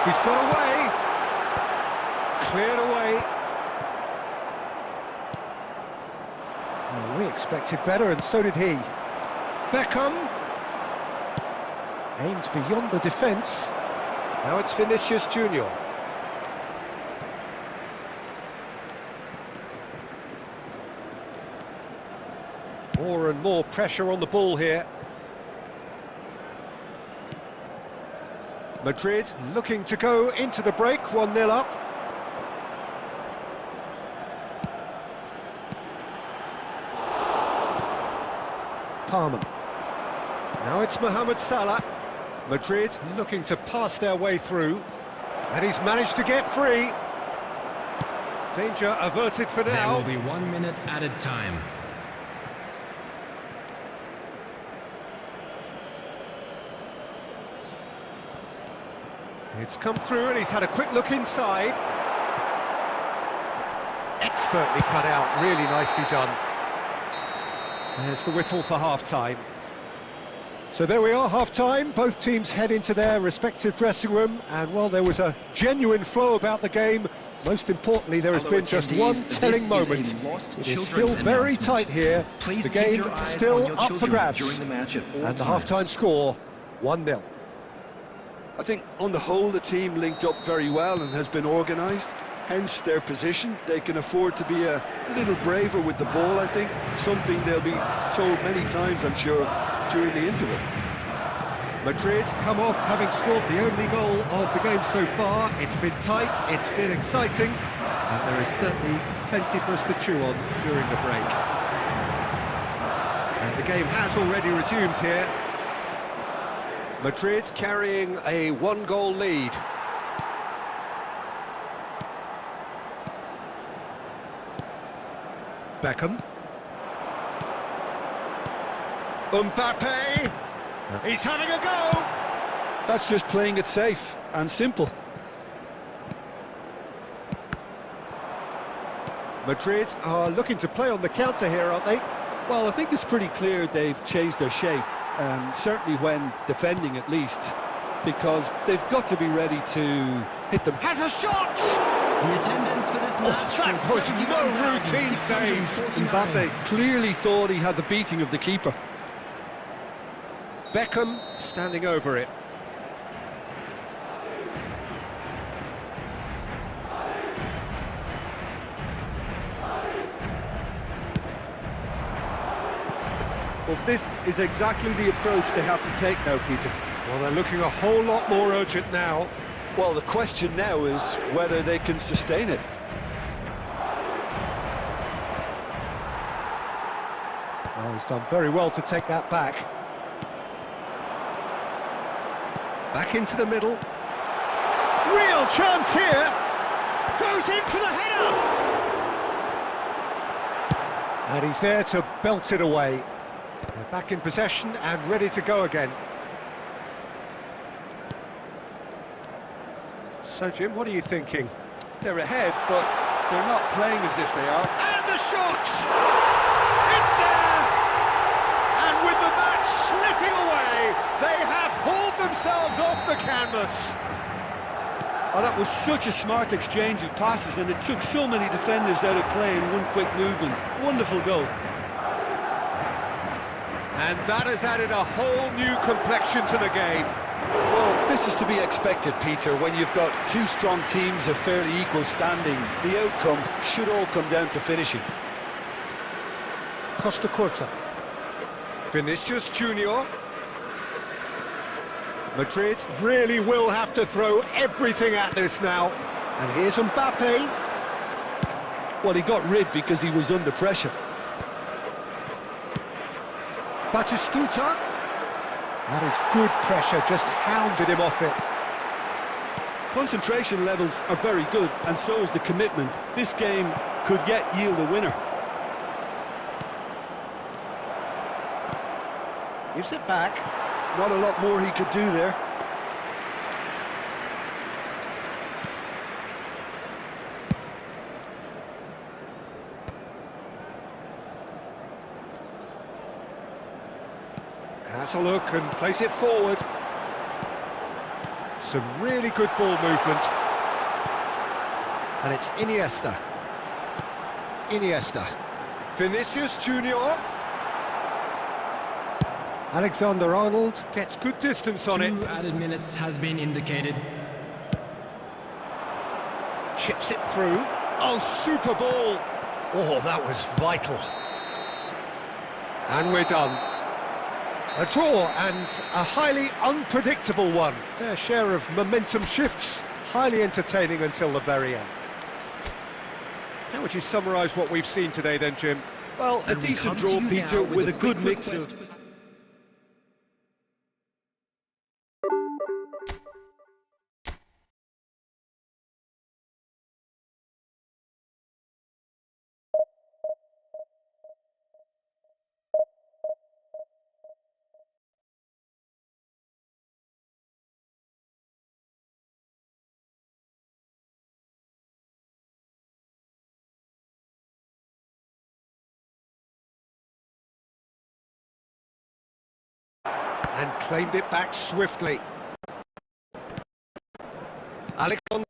He's got away. Cleared away. Oh, we expected better, and so did he. Beckham. Aimed beyond the defence. Now it's Vinicius Junior. More and more pressure on the ball here. Madrid looking to go into the break, 1-0 up. Palmer. Now it's Mohamed Salah. Madrid looking to pass their way through. And he's managed to get free. Danger averted for now. There will be 1 minute added time. It's come through and he's had a quick look inside. Expertly cut out, really nicely done. There's the whistle for half-time. So there we are, half-time. Both teams head into their respective dressing room, and while there was a genuine flow about the game, most importantly, there has been just one telling moment. It is still very tight here. The game still up for grabs. And the half-time score, 1-0. I think on the whole the team linked up very well and has been organised, hence their position. They can afford to be a little braver with the ball, I think, something they'll be told many times, I'm sure, during the interval. Madrid come off having scored the only goal of the game so far. It's been tight, it's been exciting, and there is certainly plenty for us to chew on during the break. And the game has already resumed here. Madrid carrying a one-goal lead. Beckham. Mbappe! He's having a go! That's just playing it safe and simple. Madrid are looking to play on the counter here, aren't they? Well, I think it's pretty clear they've changed their shape, certainly when defending at least, because they've got to be ready to hit them. Has a shot! The attendance for this match That was no routine save. Mbappe clearly thought he had the beating of the keeper. Beckham standing over it. Well, this is exactly the approach they have to take now, Peter. Well, they're looking a whole lot more urgent now. Well, the question now is whether they can sustain it. Oh, he's done very well to take that back. Back into the middle. Real chance here! Goes in for the header! And he's there to belt it away. They're back in possession and ready to go again. So, Jim, what are you thinking? They're ahead, but they're not playing as if they are. And the shot! It's there! And with the match slipping away, they have hauled themselves off the canvas. Oh, that was such a smart exchange of passes, and it took so many defenders out of play in one quick movement. Wonderful goal. And that has added a whole new complexion to the game. Well, this is to be expected, Peter. When you've got two strong teams of fairly equal standing, the outcome should all come down to finishing. Costa Curta. Vinicius Junior. Madrid really will have to throw everything at this now. And here's Mbappe. Well, he got rid because he was under pressure. Batistuta. That is good pressure, just hounded him off it. Concentration levels are very good, and so is the commitment. This game could yet yield a winner. Gives it back. Not a lot more he could do there. Has a look and plays it forward. Some really good ball movement. And it's Iniesta. Iniesta. Vinicius Junior. Alexander-Arnold gets good distance on it. 2 added minutes has been indicated. Chips it through. Oh, super ball. Oh, that was vital. And we're done. A draw and a highly unpredictable one. Their share of momentum shifts. Highly entertaining until the very end. How would you summarise what we've seen today then, Jim? Well, a And we decent come to draw, you Peter, now with a quick good mix request of... for And claimed it back swiftly. Alexander.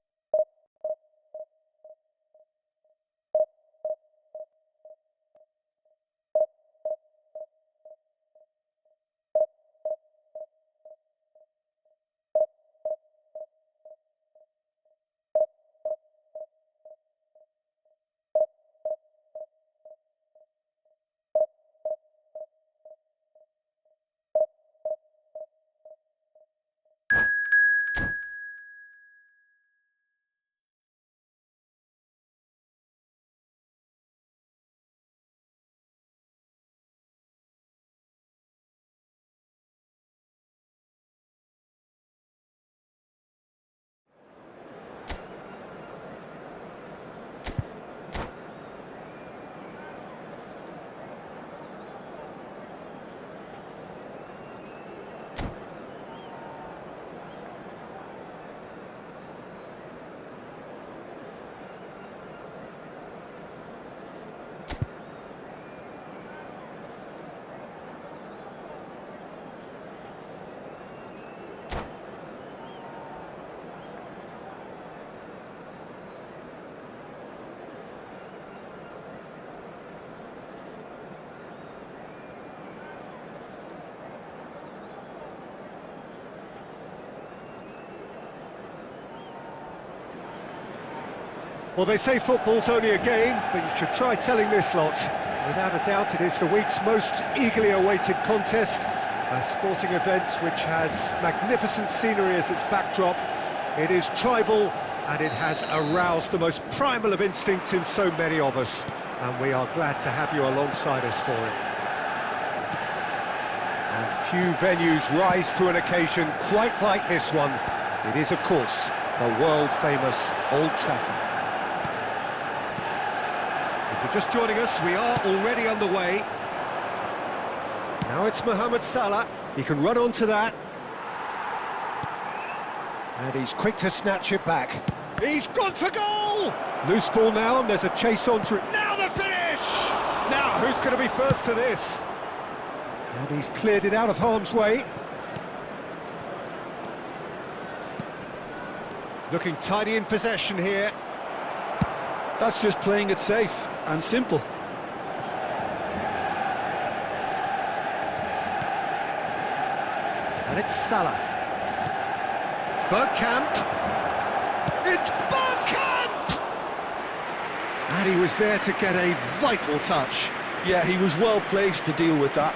Well, they say football's only a game, but you should try telling this lot. Without a doubt, it is the week's most eagerly awaited contest, a sporting event which has magnificent scenery as its backdrop. It is tribal, and it has aroused the most primal of instincts in so many of us, and we are glad to have you alongside us for it. And few venues rise to an occasion quite like this one. It is, of course, the world-famous Old Trafford. If you're just joining us, we are already underway. Now it's Mohamed Salah. He can run onto that. And he's quick to snatch it back. He's gone for goal! Loose ball now, and there's a chase on through. Now the finish! Now, who's going to be first to this? And he's cleared it out of harm's way. Looking tidy in possession here. That's just playing it safe and simple. And it's Salah. Bergkamp. It's Bergkamp! And he was there to get a vital touch. Yeah, he was well placed to deal with that.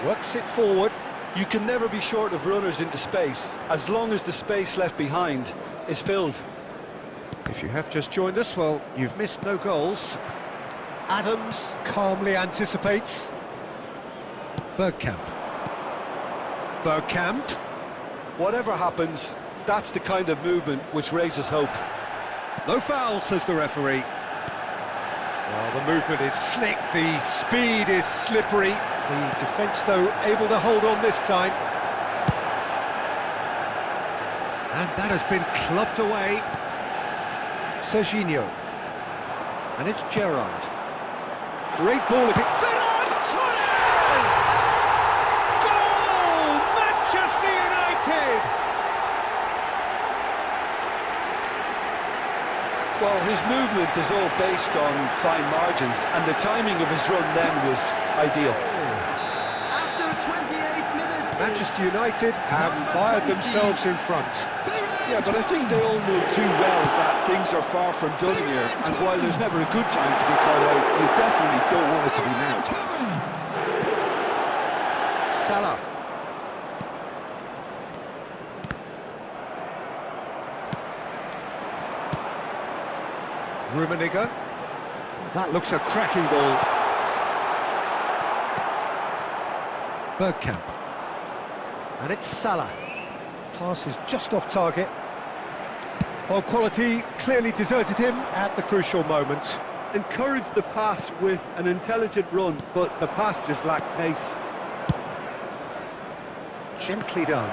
Works it forward. You can never be short of runners into space, as long as the space left behind is filled. If you have just joined us, well, you've missed no goals. Adams calmly anticipates. Bergkamp. Bergkamp. Whatever happens, that's the kind of movement which raises hope. No foul, says the referee. Well, the movement is slick, the speed is slippery. The defence, though, able to hold on this time. And that has been clubbed away. Serginho. And it's Gerrard. Great ball if it... Ferran Torres! Goal! Manchester United! Well, his movement is all based on fine margins, and the timing of his run then was ideal. After 28 minutes... Manchester United have fired themselves in front. Yeah, but I think they all know too well that things are far from done here, and while there's never a good time to be called out, you definitely don't want it to be now. Salah. Rummenigge. That looks a cracking ball. Bergkamp. And it's Salah. Pass is just off target. Well, quality clearly deserted him at the crucial moment. Encouraged the pass with an intelligent run, but the pass just lacked pace. Gently done.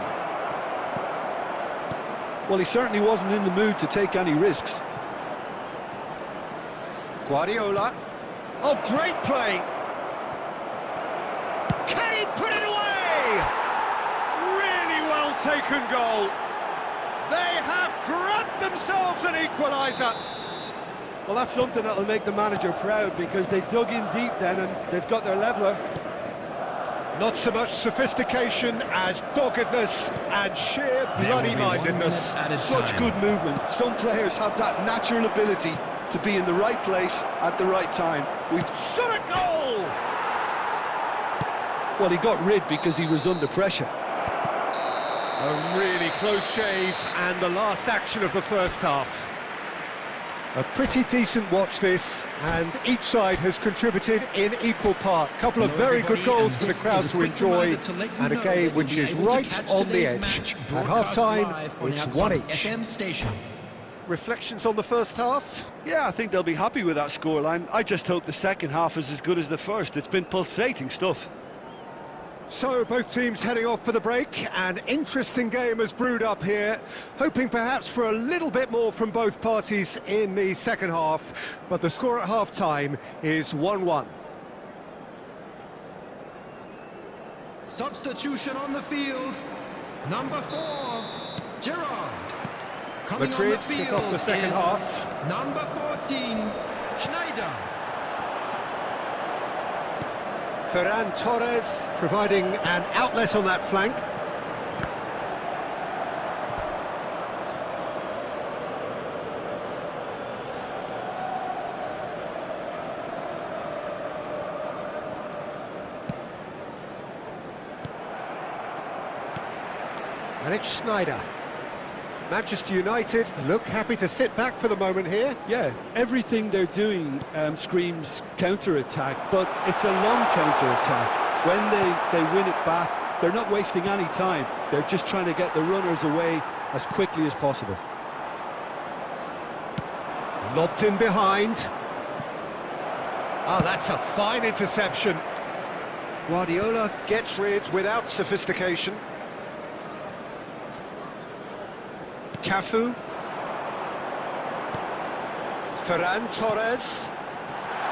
Well, he certainly wasn't in the mood to take any risks. Guardiola. Oh, great play! Can he put it away? Really well taken goal. They have grabbed themselves an equaliser. Well, that's something that'll make the manager proud, because they dug in deep then and they've got their leveller. Not so much sophistication as doggedness and sheer bloody-mindedness. Such good movement. Some players have that natural ability to be in the right place at the right time. We've shot a goal! Well, he got rid because he was under pressure. A really close shave, and the last action of the first half. A pretty decent watch this, and each side has contributed in equal part. A couple of very good goals for the crowd to enjoy, and a game which is right on the edge. At half-time, it's one each. Reflections on the first half? Yeah, I think they'll be happy with that scoreline. I just hope the second half is as good as the first. It's been pulsating stuff. So, both teams heading off for the break. An interesting game has brewed up here, hoping perhaps for a little bit more from both parties in the second half, but the score at half-time is 1-1. Substitution on the field. Number 4, Gerrard. Coming Madrid on the field kick off the second is half. Number 14, Schneider. Ferran Torres providing an outlet on that flank. And it's Snyder. Manchester United look happy to sit back for the moment here. Yeah, everything they're doing screams counter-attack, but it's a long counter-attack. When they win it back, they're not wasting any time. They're just trying to get the runners away as quickly as possible. Lobbed in behind. Oh, that's a fine interception. Guardiola gets rid without sophistication. Cafu. Ferran Torres.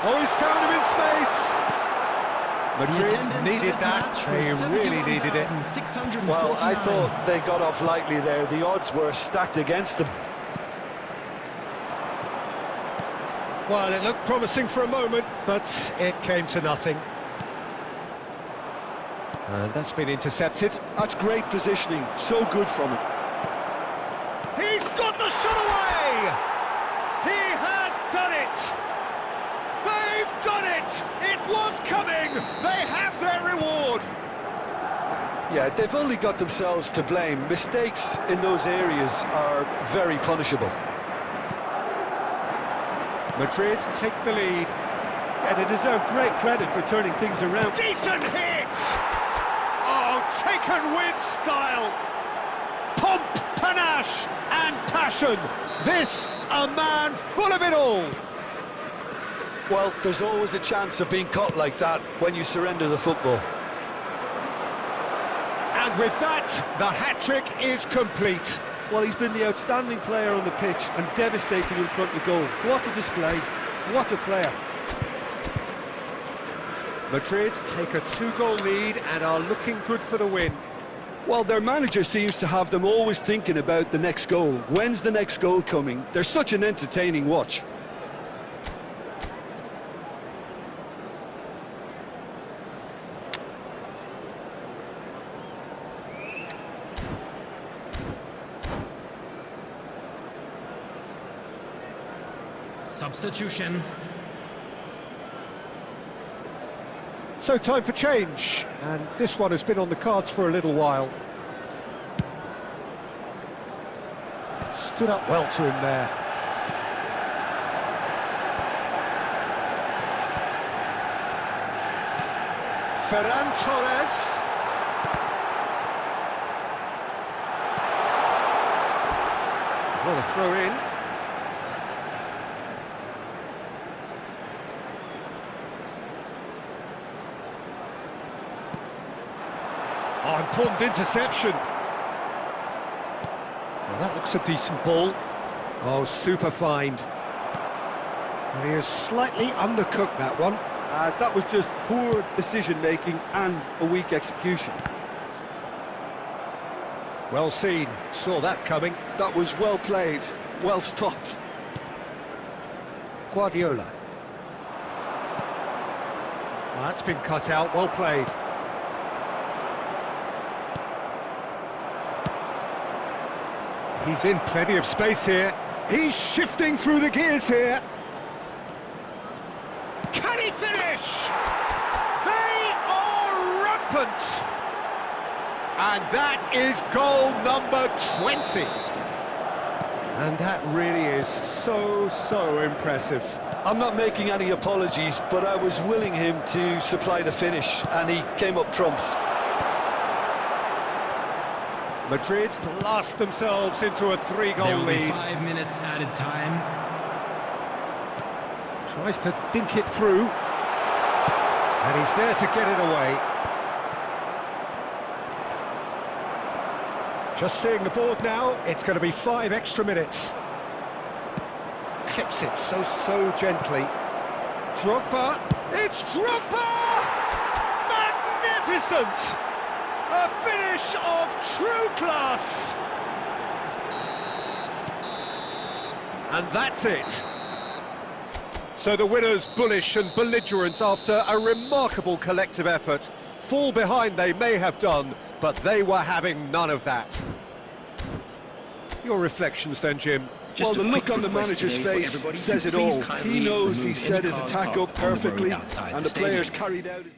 Oh, he's found him in space. Madrid needed that. They really needed it. Well, I thought they got off lightly there. The odds were stacked against them. Well, it looked promising for a moment, but it came to nothing. And that's been intercepted. That's great positioning. So good from him. He's got the shot away! He has done it! They've done it! It was coming! They have their reward! Yeah, they've only got themselves to blame. Mistakes in those areas are very punishable. Madrid take the lead. And they deserve great credit for turning things around. Decent hit! Oh, taken with style! Pomp, panache and passion. This, a man full of it all. Well, there's always a chance of being caught like that when you surrender the football. And with that, the hat-trick is complete. Well, he's been the outstanding player on the pitch and devastating in front of goal. What a display, what a player. Madrid take a 2-goal lead and are looking good for the win. Well, their manager seems to have them always thinking about the next goal. When's the next goal coming? They're such an entertaining watch. Substitution. So time for change, and this one has been on the cards for a little while. Stood up well to him there. Ferran Torres. What a throw in. Oh, important interception. Well, that looks a decent ball. Oh, super find. And he has slightly undercooked that one. That was just poor decision-making and a weak execution. Well seen, saw that coming. That was well played, well stopped. Guardiola. Well, that's been cut out, well played. He's in plenty of space here. He's shifting through the gears here. Can he finish? They are rampant. And that is goal number 20. And that really is so impressive. I'm not making any apologies, but I was willing him to supply the finish, and he came up trumps. Madrid blast themselves into a 3-goal lead. 5 minutes added time. Tries to dink it through. And he's there to get it away. Just seeing the board now, it's going to be 5 extra minutes. Clips it so gently. Drogba, it's Drogba! Magnificent! A finish of true class! And that's it. So the winners, bullish and belligerent after a remarkable collective effort. Fall behind they may have done, but they were having none of that. Your reflections then, Jim? Well, the look on the manager's face says it all. He knows he set his attack up perfectly, and the players carried out his...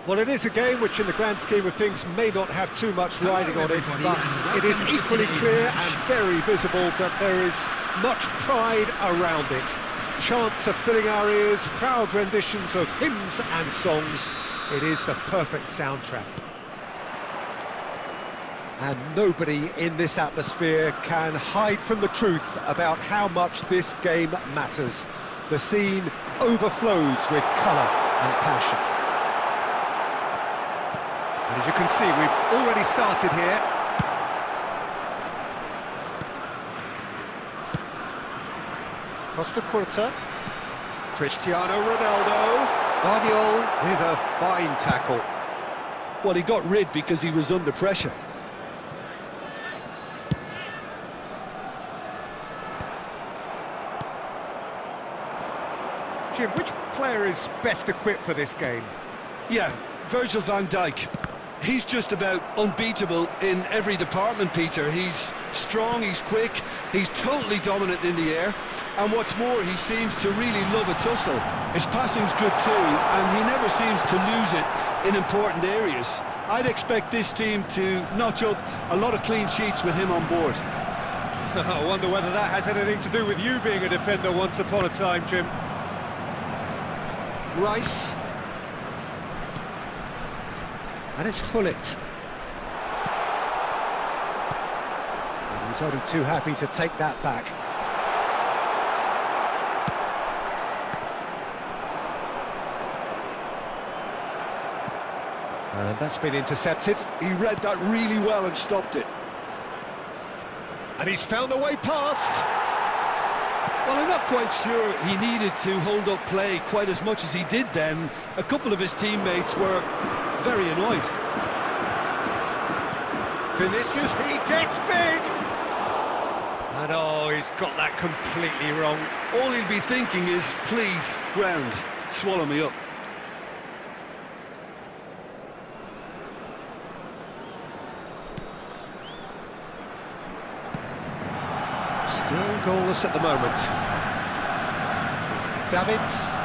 Well, it is a game which in the grand scheme of things may not have too much riding on it, but it is equally clear and very visible that there is much pride around it. Chants are filling our ears, proud renditions of hymns and songs. It is the perfect soundtrack. And nobody in this atmosphere can hide from the truth about how much this game matters. The scene overflows with colour and passion. And as you can see, we've already started here. Costa Curta. Cristiano Ronaldo. Guardiola with a fine tackle. Well, he got rid because he was under pressure. Jim, which player is best equipped for this game? Yeah, Virgil van Dijk. He's just about unbeatable in every department, Peter. He's strong, he's quick, he's totally dominant in the air, and what's more, he seems to really love a tussle. His passing's good too, and he never seems to lose it in important areas. I'd expect this team to notch up a lot of clean sheets with him on board. I wonder whether that has anything to do with you being a defender once upon a time, Jim. Rice. And it's Hullet. And he's only too happy to take that back. And that's been intercepted. He read that really well and stopped it. And he's found a way past. Well, I'm not quite sure he needed to hold up play quite as much as he did then. A couple of his teammates were very annoyed. Vinicius, he gets big! And oh, he's got that completely wrong. All he'll be thinking is, please, ground, swallow me up. Still goalless at the moment. Davids.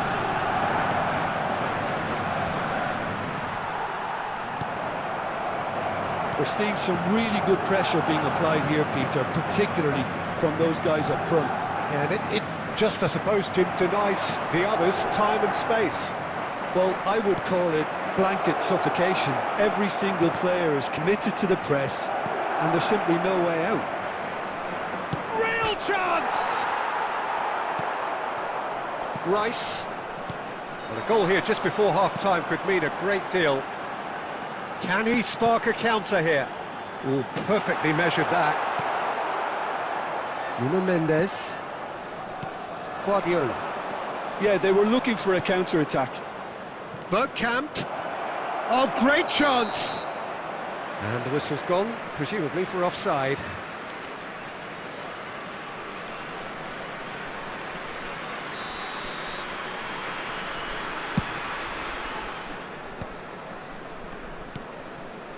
We're seeing some really good pressure being applied here, Peter, particularly from those guys up front. And it just, I suppose, Jim, denies the others time and space. Well, I would call it blanket suffocation. Every single player is committed to the press, and there's simply no way out. Real chance! Rice. Well, a goal here just before half-time could mean a great deal. Can he spark a counter here? Oh, perfectly measured that. Nuno Mendes. Guardiola. Yeah, they were looking for a counter-attack. Bergkamp. Oh, great chance! And the whistle's gone, presumably for offside.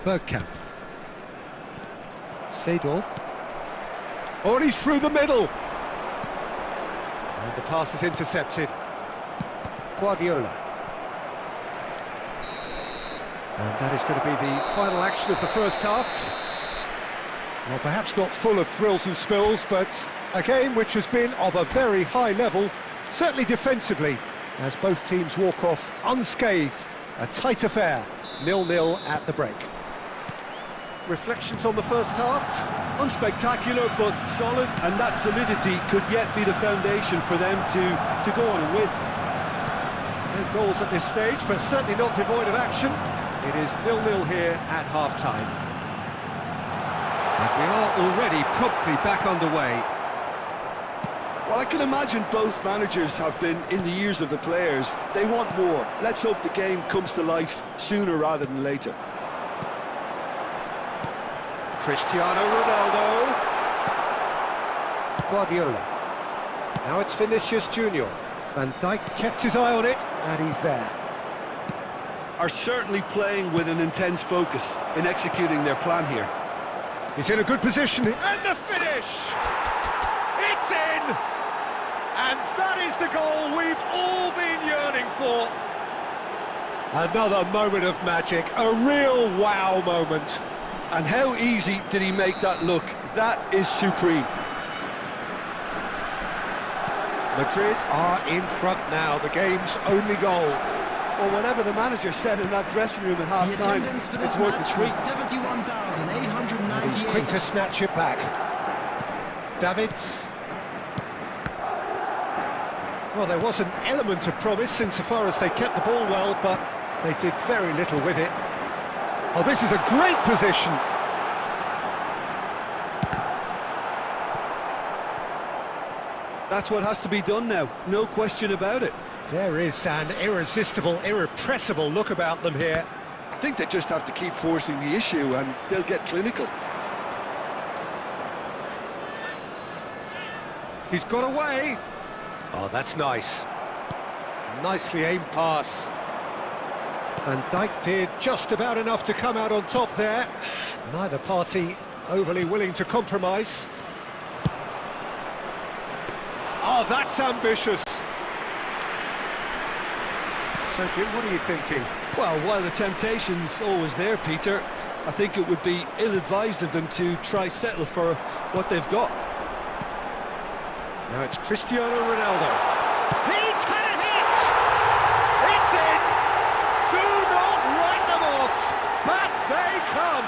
Bergkamp. Seedorf. Oh, and he's through the middle! And the pass is intercepted. Guardiola. And that is going to be the final action of the first half. Well, perhaps not full of thrills and spills, but a game which has been of a very high level, certainly defensively, as both teams walk off unscathed. A tight affair, 0-0 at the break. Reflections on the first half? Unspectacular, but solid, and that solidity could yet be the foundation for them to go on and win. No goals at this stage, but certainly not devoid of action. It is 0-0 here at half-time. And we are already promptly back underway. Well, I can imagine both managers have been in the ears of the players. They want more. Let's hope the game comes to life sooner rather than later. Cristiano Ronaldo. Guardiola. Now it's Vinicius Junior. Van Dijk kept his eye on it, and he's there. Are certainly playing with an intense focus in executing their plan here. He's in a good position, and the finish! It's in! And that is the goal we've all been yearning for. Another moment of magic, a real wow moment. And how easy did he make that look? That is supreme. Madrid are in front now, the game's only goal. Well, whatever the manager said in that dressing room at half-time, it's worth the treat. 71,898. He's quick to snatch it back. Davids. Well, there was an element of promise insofar as they kept the ball well, but they did very little with it. Oh, this is a great position. That's what has to be done now, no question about it. There is an irresistible, irrepressible look about them here. I think they just have to keep forcing the issue and they'll get clinical. He's got away. Oh, that's nice. Nicely aimed pass. And Dijk did just about enough to come out on top there. Neither party overly willing to compromise. Oh, that's ambitious. So, Jim, what are you thinking? Well, while the temptation's always there, Peter, I think it would be ill-advised of them to try settle for what they've got. Now it's Cristiano Ronaldo. He's had a hit! It's in! Do not write them off! Back they come!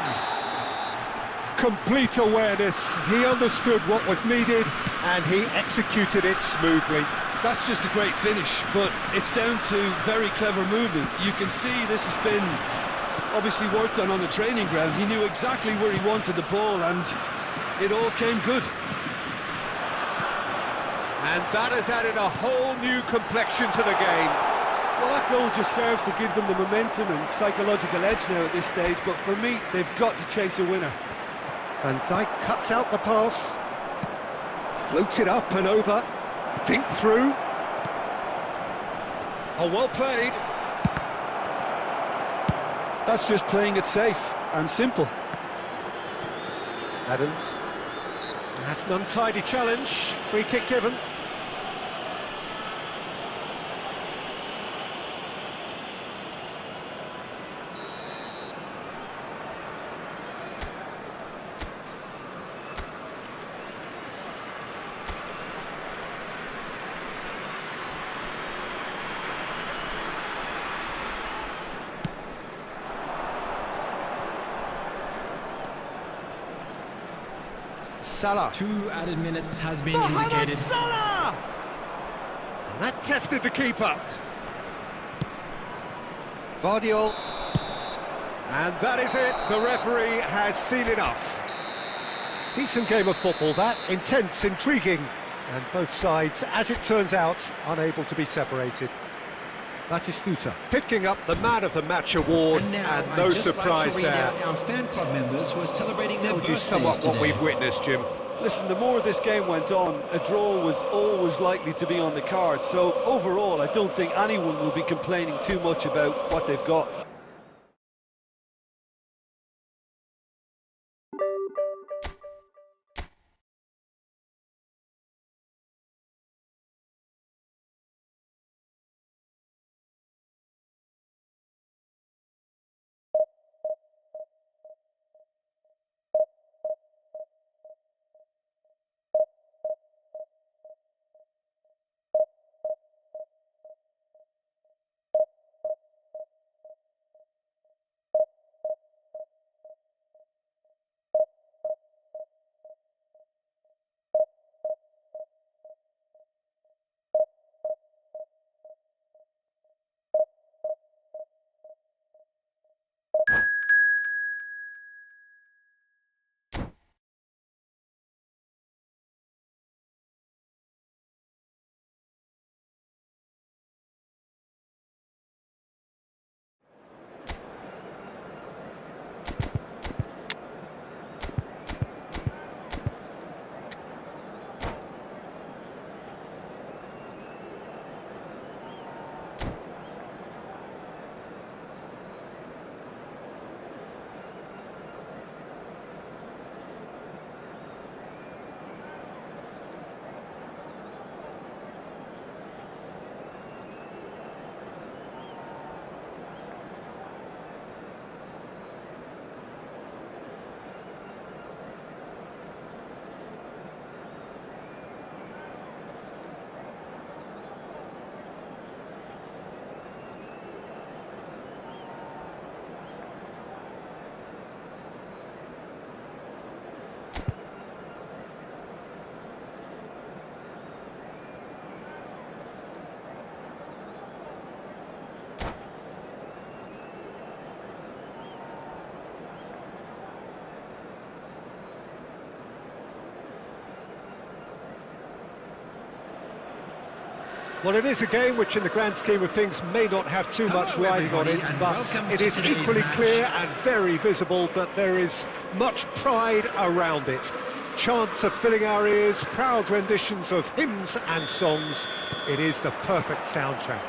Complete awareness. He understood what was needed and he executed it smoothly. That's just a great finish, but it's down to very clever movement. You can see this has been obviously worked on the training ground. He knew exactly where he wanted the ball and it all came good. And that has added a whole new complexion to the game. Well, that goal just serves to give them the momentum and psychological edge now at this stage, but for me, they've got to chase a winner. Van Dijk cuts out the pass. Floats it up and over. Dink through. Oh, well played. That's just playing it safe and simple. Adams. That's an untidy challenge. Free kick given. Salah. 2 added minutes has been Mohamed indicated. Salah! And that tested the keeper. Vardiol. And that is it. The referee has seen enough. Decent game of football, that. Intense, intriguing. And both sides, as it turns out, unable to be separated. Batistuta picking up the Man of the Match award, and no surprise there. Our fan club members who are celebrating their How would you sum up what we've witnessed, Jim? Listen, the more this game went on, a draw was always likely to be on the card. So overall, I don't think anyone will be complaining too much about what they've got. Well, it is a game which in the grand scheme of things may not have too much Hello, riding on it, everybody, and but welcome it to is today's equally match. clear and very visible that there is much pride around it. Chants are filling our ears, proud renditions of hymns and songs. It is the perfect soundtrack.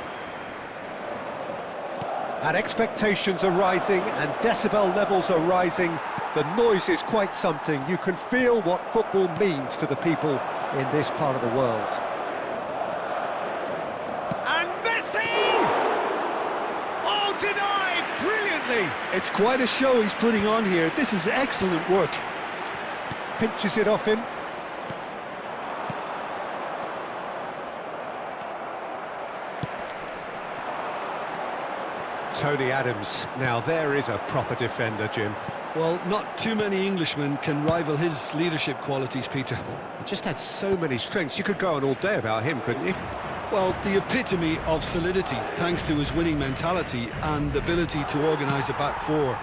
And expectations are rising and decibel levels are rising. The noise is quite something. You can feel what football means to the people in this part of the world. And Messi! Oh, denied brilliantly! It's quite a show he's putting on here. This is excellent work. Pinches it off him. Tony Adams. Now there is a proper defender, Jim. Well, not too many Englishmen can rival his leadership qualities, Peter. He just had so many strengths. You could go on all day about him, couldn't you? Well, the epitome of solidity, thanks to his winning mentality and ability to organise a back four.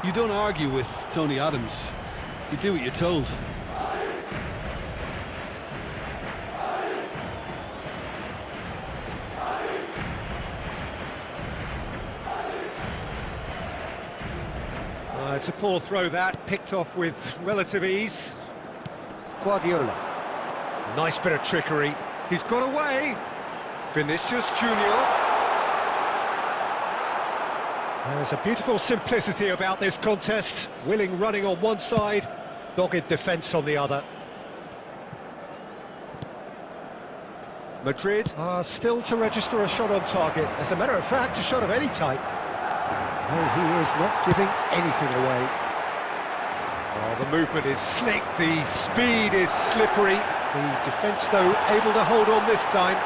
You don't argue with Tony Adams. You do what you're told. It's a poor throw that, picked off with relative ease. Guardiola. Nice bit of trickery. He's got away. Vinicius Junior. There's a beautiful simplicity about this contest. Willing running on one side, dogged defence on the other. Madrid are still to register a shot on target. As a matter of fact, a shot of any type. Oh, he is not giving anything away. Oh, the movement is slick, the speed is slippery. The defence, though, able to hold on this time.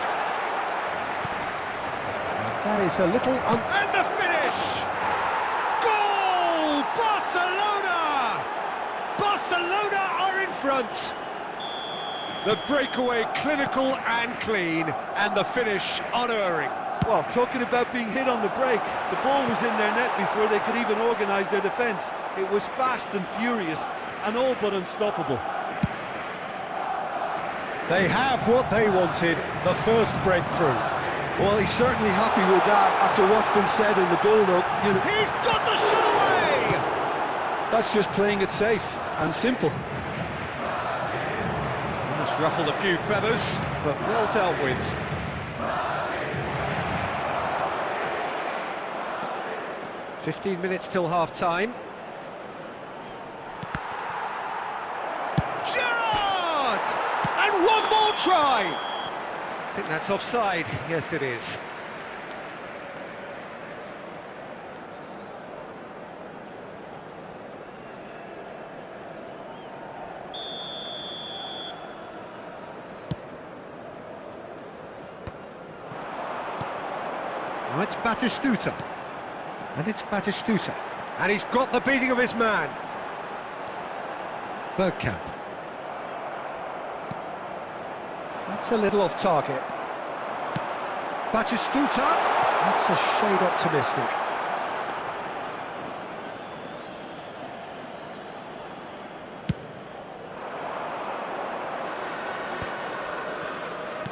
And that is a little... And the finish! Goal! Barcelona! Barcelona are in front! The breakaway clinical and clean, and the finish unerring. Well, talking about being hit on the break, the ball was in their net before they could even organise their defence. It was fast and furious, and all but unstoppable. They have what they wanted, the first breakthrough. Well, he's certainly happy with that after what's been said in the build-up. You know, He's got the shot away! that's just playing it safe and simple. Almost ruffled a few feathers, but well dealt with. "15 minutes till half-time. Gerrard! And one more try! I think that's offside. Yes, it is. Now it's Batistuta. And it's Batistuta. And he's got the beating of his man. Bergkamp. That's a little off target. Batistuta. That's a shade optimistic.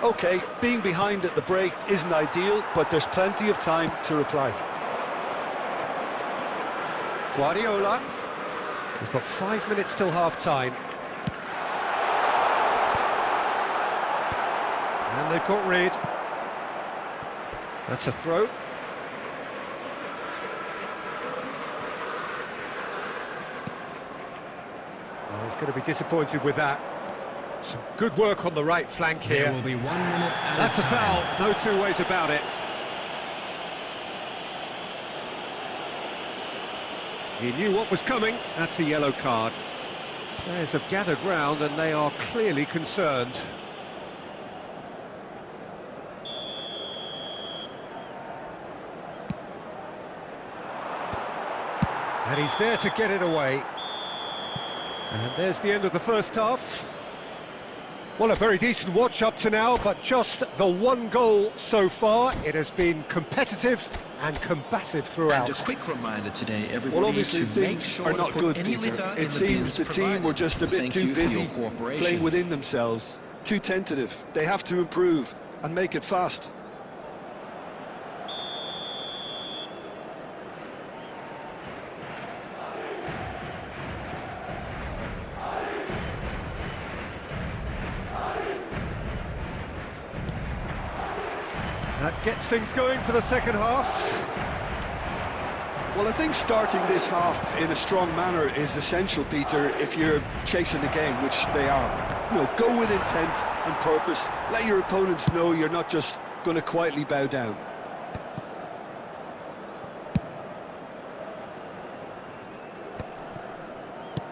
OK, being behind at the break isn't ideal, but there's plenty of time to reply. Guardiola. We've got 5 minutes till half-time. And they've got rid. That's a throw. Oh, he's going to be disappointed with that. Some good work on the right flank here. There will be 1 minute. That's a foul, no two ways about it. He knew what was coming. That's a yellow card. Players have gathered round and they are clearly concerned. And he's there to get it away. And there's the end of the first half. Well, a very decent watch up to now, but just the one goal so far. It has been competitive and combative throughout. And a quick reminder today, everybody, Well, obviously to make things sure are to not put good, any Peter. litter in It the seems bins the team provided. were just a bit Thank too you for your busy cooperation. playing within themselves, too tentative. They have to improve and make it fast. That gets things going for the second half. Well, I think starting this half in a strong manner is essential, Peter, if you're chasing the game, which they are. You know, go with intent and purpose. Let your opponents know you're not just going to quietly bow down.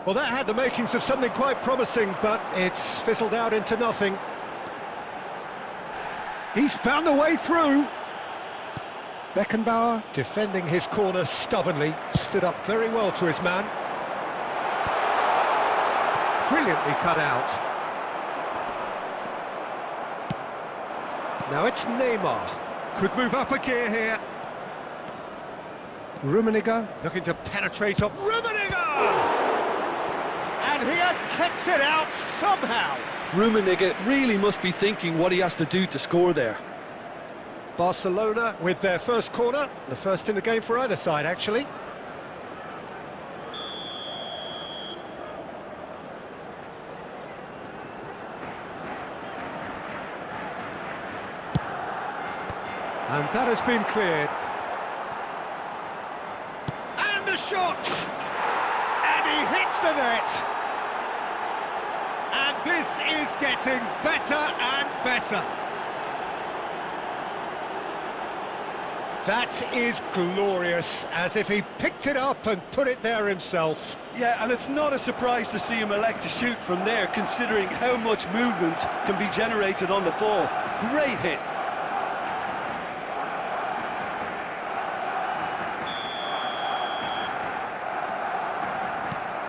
Well, that had the makings of something quite promising, but it's fizzled out into nothing. He's found a way through. Beckenbauer, defending his corner stubbornly, stood up very well to his man. Brilliantly cut out. Now it's Neymar. Could move up a gear here. Rummenigge looking to penetrate up. Rummenigge! And he has kicked it out somehow. Rummenigge really must be thinking what he has to do to score there. Barcelona with their first corner, the first in the game for either side, actually. And that has been cleared. And the shot! And he hits the net! And this is getting better and better. That is glorious, as if he picked it up and put it there himself. Yeah, and it's not a surprise to see him elect to shoot from there, considering how much movement can be generated on the ball. Great hit.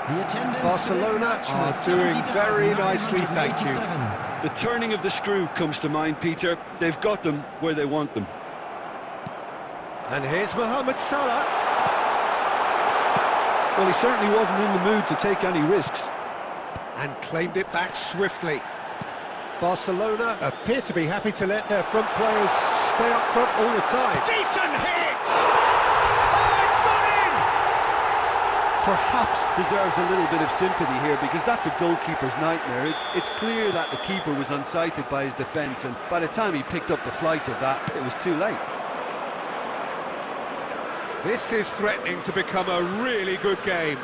The attendance Barcelona are doing very nicely, thank you. The turning of the screw comes to mind, Peter. They've got them where they want them. And here's Mohamed Salah. Well, he certainly wasn't in the mood to take any risks. And claimed it back swiftly. Barcelona appear to be happy to let their front players stay up front all the time. Decent hit! Oh, it's gone in! Perhaps deserves a little bit of sympathy here, because that's a goalkeeper's nightmare. It's clear that the keeper was unsighted by his defence, and by the time he picked up the flight of that, it was too late. This is threatening to become a really good game.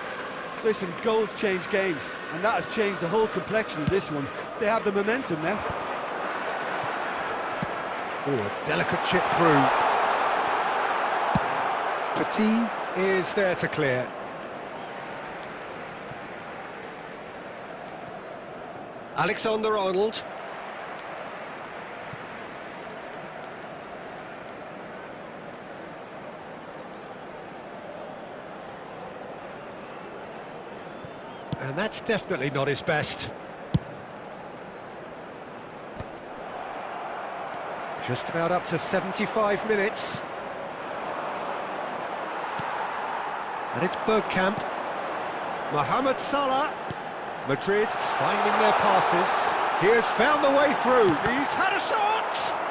Listen, goals change games, and that has changed the whole complexion of this one. They have the momentum now. Oh, a delicate chip through. Petit is there to clear. Alexander-Arnold. And that's definitely not his best. Just about up to 75 minutes. And it's Bergkamp. Mohamed Salah. Madrid finding their passes. He has found the way through. He's had a shot!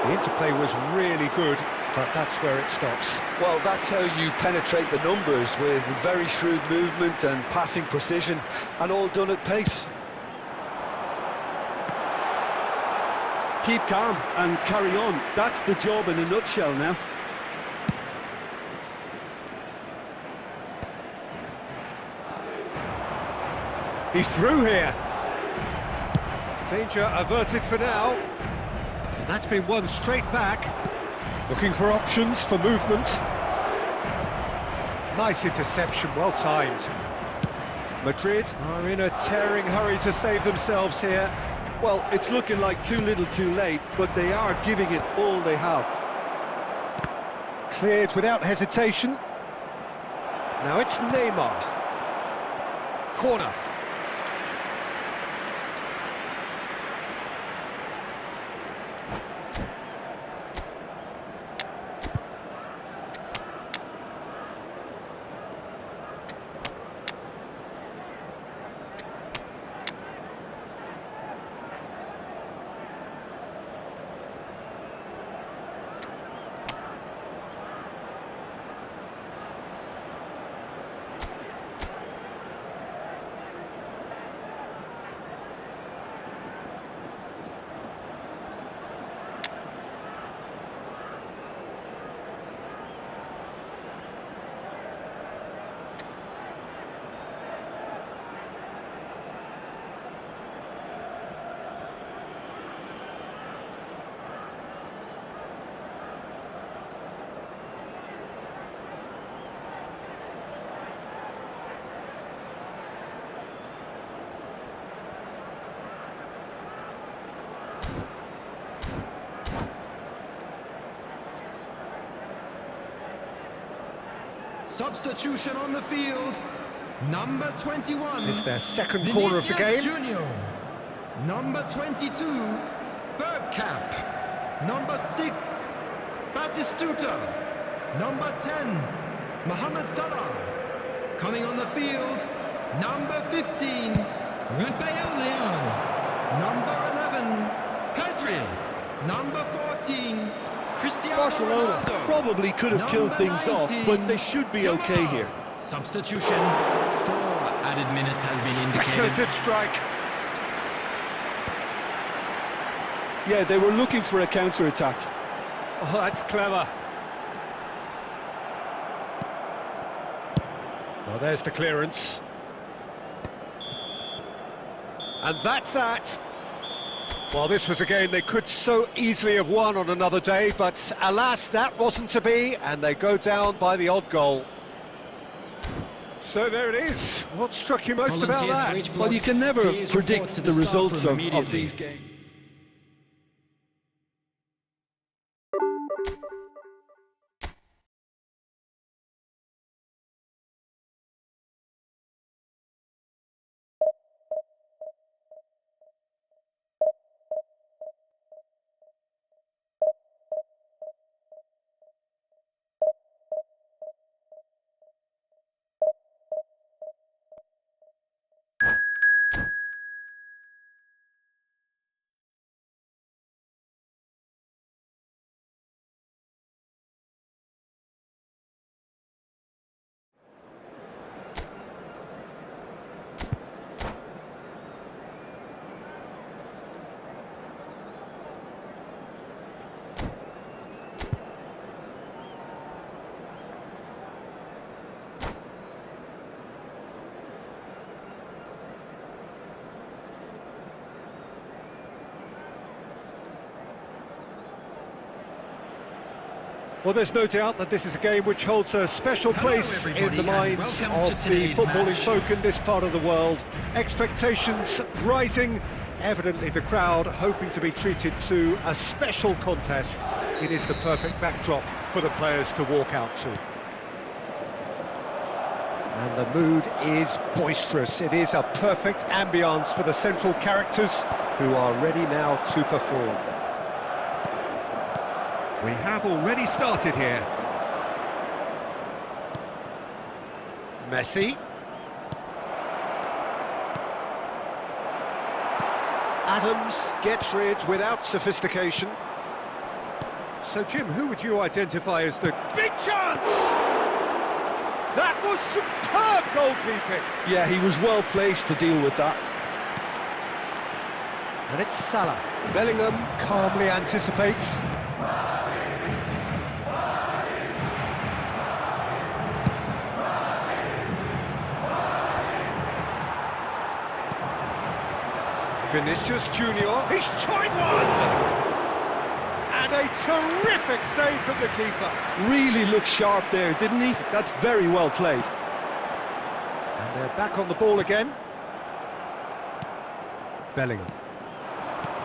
The interplay was really good, but that's where it stops. Well, that's how you penetrate the numbers, with very shrewd movement and passing precision, and all done at pace. Keep calm and carry on. That's the job in a nutshell now. He's through here. Danger averted for now. And that's been won straight back. Looking for options for movement. Nice interception, well timed. Madrid are in a tearing hurry to save themselves here. Well, it's looking like too little too late, but they are giving it all they have. Cleared without hesitation. Now it's Neymar. Corner. Substitution on the field. Number 21. It's their second corner of the Vinicius game. Junior. Number 22. Bergkamp. Number 6. Batistuta. Number 10. Mohamed Salah. Coming on the field. Number 15. Raphael Leão. Number 11. Pedri. Number 14. Cristiano Barcelona Ronaldo. probably could have killed Number things off, 19, but they should be okay here. Substitution. 4 added minutes has been indicated. Speculative strike. Yeah, they were looking for a counter-attack. Oh, that's clever. Well, there's the clearance. And that's that. Well, this was a game they could so easily have won on another day, but alas, that wasn't to be, and they go down by the odd goal. So there it is. What struck you most about that? Well, you can never predict the results of these games. Well, there's no doubt that this is a game which holds a special place in the minds of the footballing folk in this part of the world. Expectations rising, evidently the crowd hoping to be treated to a special contest. It is the perfect backdrop for the players to walk out to. And the mood is boisterous. It is a perfect ambience for the central characters who are ready now to perform. We have already started here. Messi. Adams gets rid without sophistication. So, Jim, who would you identify as the big chance? That was superb goalkeeping. Yeah, he was well placed to deal with that. And it's Salah. Bellingham calmly anticipates. Vinicius Junior, he's tried one! And a terrific save from the keeper. Really looked sharp there, didn't he? That's very well played. And they're back on the ball again. Bellingham.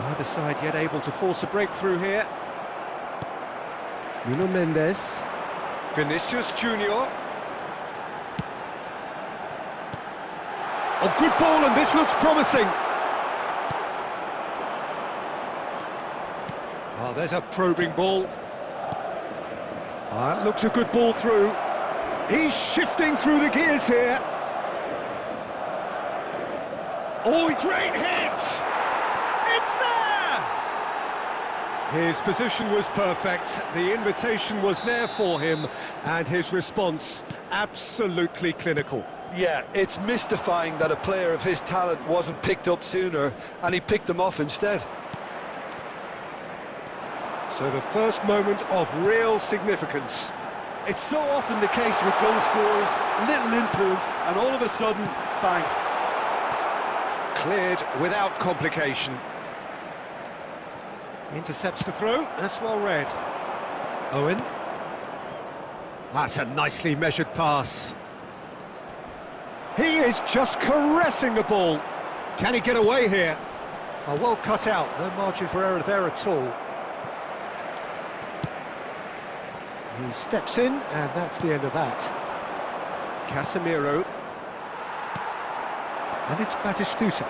Neither side yet able to force a breakthrough here. Nuno Mendes. Vinicius Junior. Oh, good ball, and this looks promising. Oh, there's a probing ball. Oh, it looks a good ball through. He's shifting through the gears here. Oh, great hit! It's there! His position was perfect, the invitation was there for him, and his response absolutely clinical. Yeah, it's mystifying that a player of his talent wasn't picked up sooner, and he picked them off instead. So the first moment of real significance. It's so often the case with goal scorers, little influence, and all of a sudden, bang. Cleared without complication. Intercepts the throw, that's well read. Owen. That's a nicely measured pass. He is just caressing the ball. Can he get away here? Oh, well cut out, no margin for error there at all. He steps in, and that's the end of that. Casemiro. And it's Batistuta.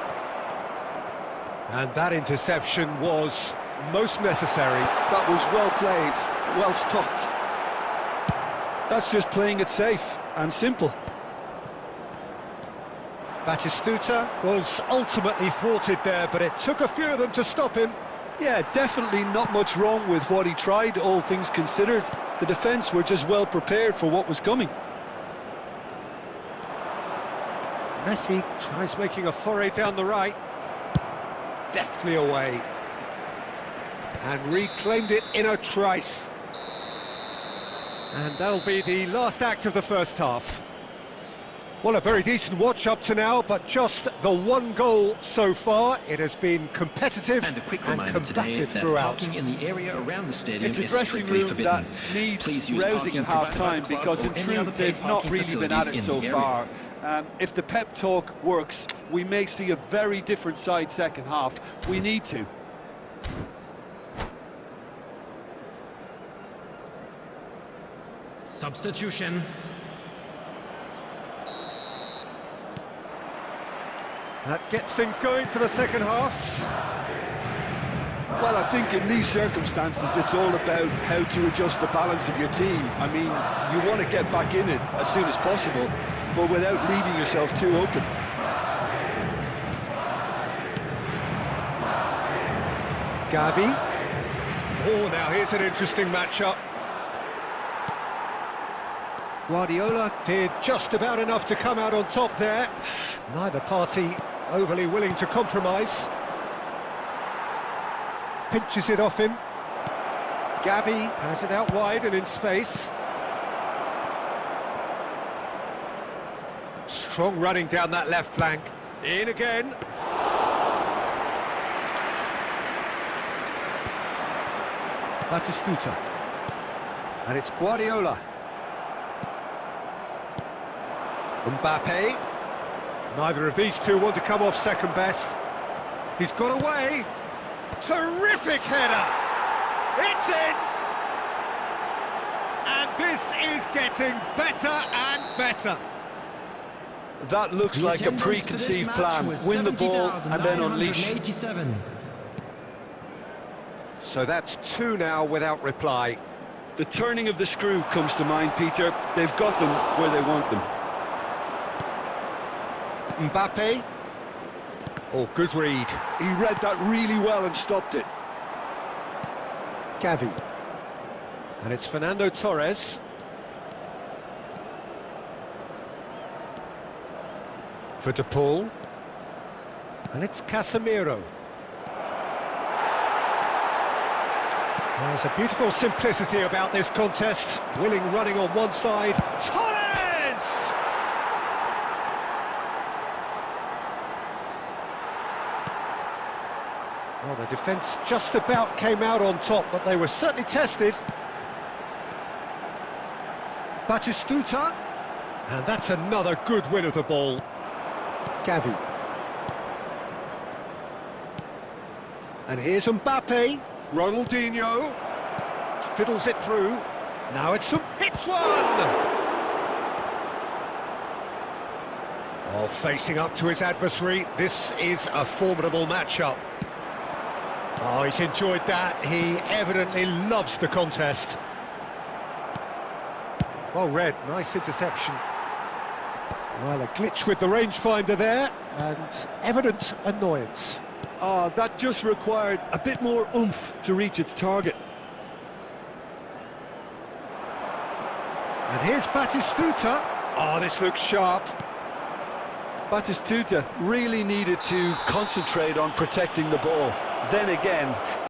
And that interception was most necessary. That was well played, well stopped. That's just playing it safe and simple. Batistuta was ultimately thwarted there, but it took a few of them to stop him. Yeah, definitely not much wrong with what he tried, all things considered. The defence were just well prepared for what was coming. Messi tries making a foray down the right. Deftly away. And reclaimed it in a trice. And that'll be the last act of the first half. Well, a very decent watch up to now, but just the one goal so far. It has been competitive And a quick and reminder today combative that throughout. parking in the area around the stadium It's a is dressing strictly room forbidden. that needs Please use rousing at parking provided by half-time the club because or in any truth other paid they've not parking really been at it facilities so in the far. area. If the pep talk works, we may see a very different side second half. We need to. Substitution. That gets things going for the second half. Well, I think in these circumstances it's all about how to adjust the balance of your team. I mean, you want to get back in it as soon as possible, but without leaving yourself too open. Gavi. Oh, now here's an interesting matchup. Guardiola did just about enough to come out on top there. Neither party overly willing to compromise. Pinches it off him. Gavi has it out wide and in space. Strong running down that left flank. In again. Batistuta. And it's Guardiola. Mbappe. Neither of these two want to come off second best. He's got away. Terrific header. It's in. And this is getting better and better. That looks like a preconceived plan. Win the ball and then unleash. So that's two now without reply. The turning of the screw comes to mind, Peter. They've got them where they want them. Mbappe. Oh, good read. He read that really well and stopped it. Gavi. And it's Fernando Torres. For De Paul. And it's Casemiro. There's a beautiful simplicity about this contest. Willing running on one side. Torres! Well, the defence just about came out on top, but they were certainly tested. Batistuta. And that's another good win of the ball. Gavi. And here's Mbappe. Ronaldinho. Fiddles it through. Now it's hits one! Oh, facing up to his adversary. This is a formidable matchup. Oh, he's enjoyed that. He evidently loves the contest. Well read, nice interception. Well, a glitch with the rangefinder there, and evident annoyance. That just required a bit more oomph to reach its target. And here's Batistuta. Oh, this looks sharp. Batistuta really needed to concentrate on protecting the ball. Then again,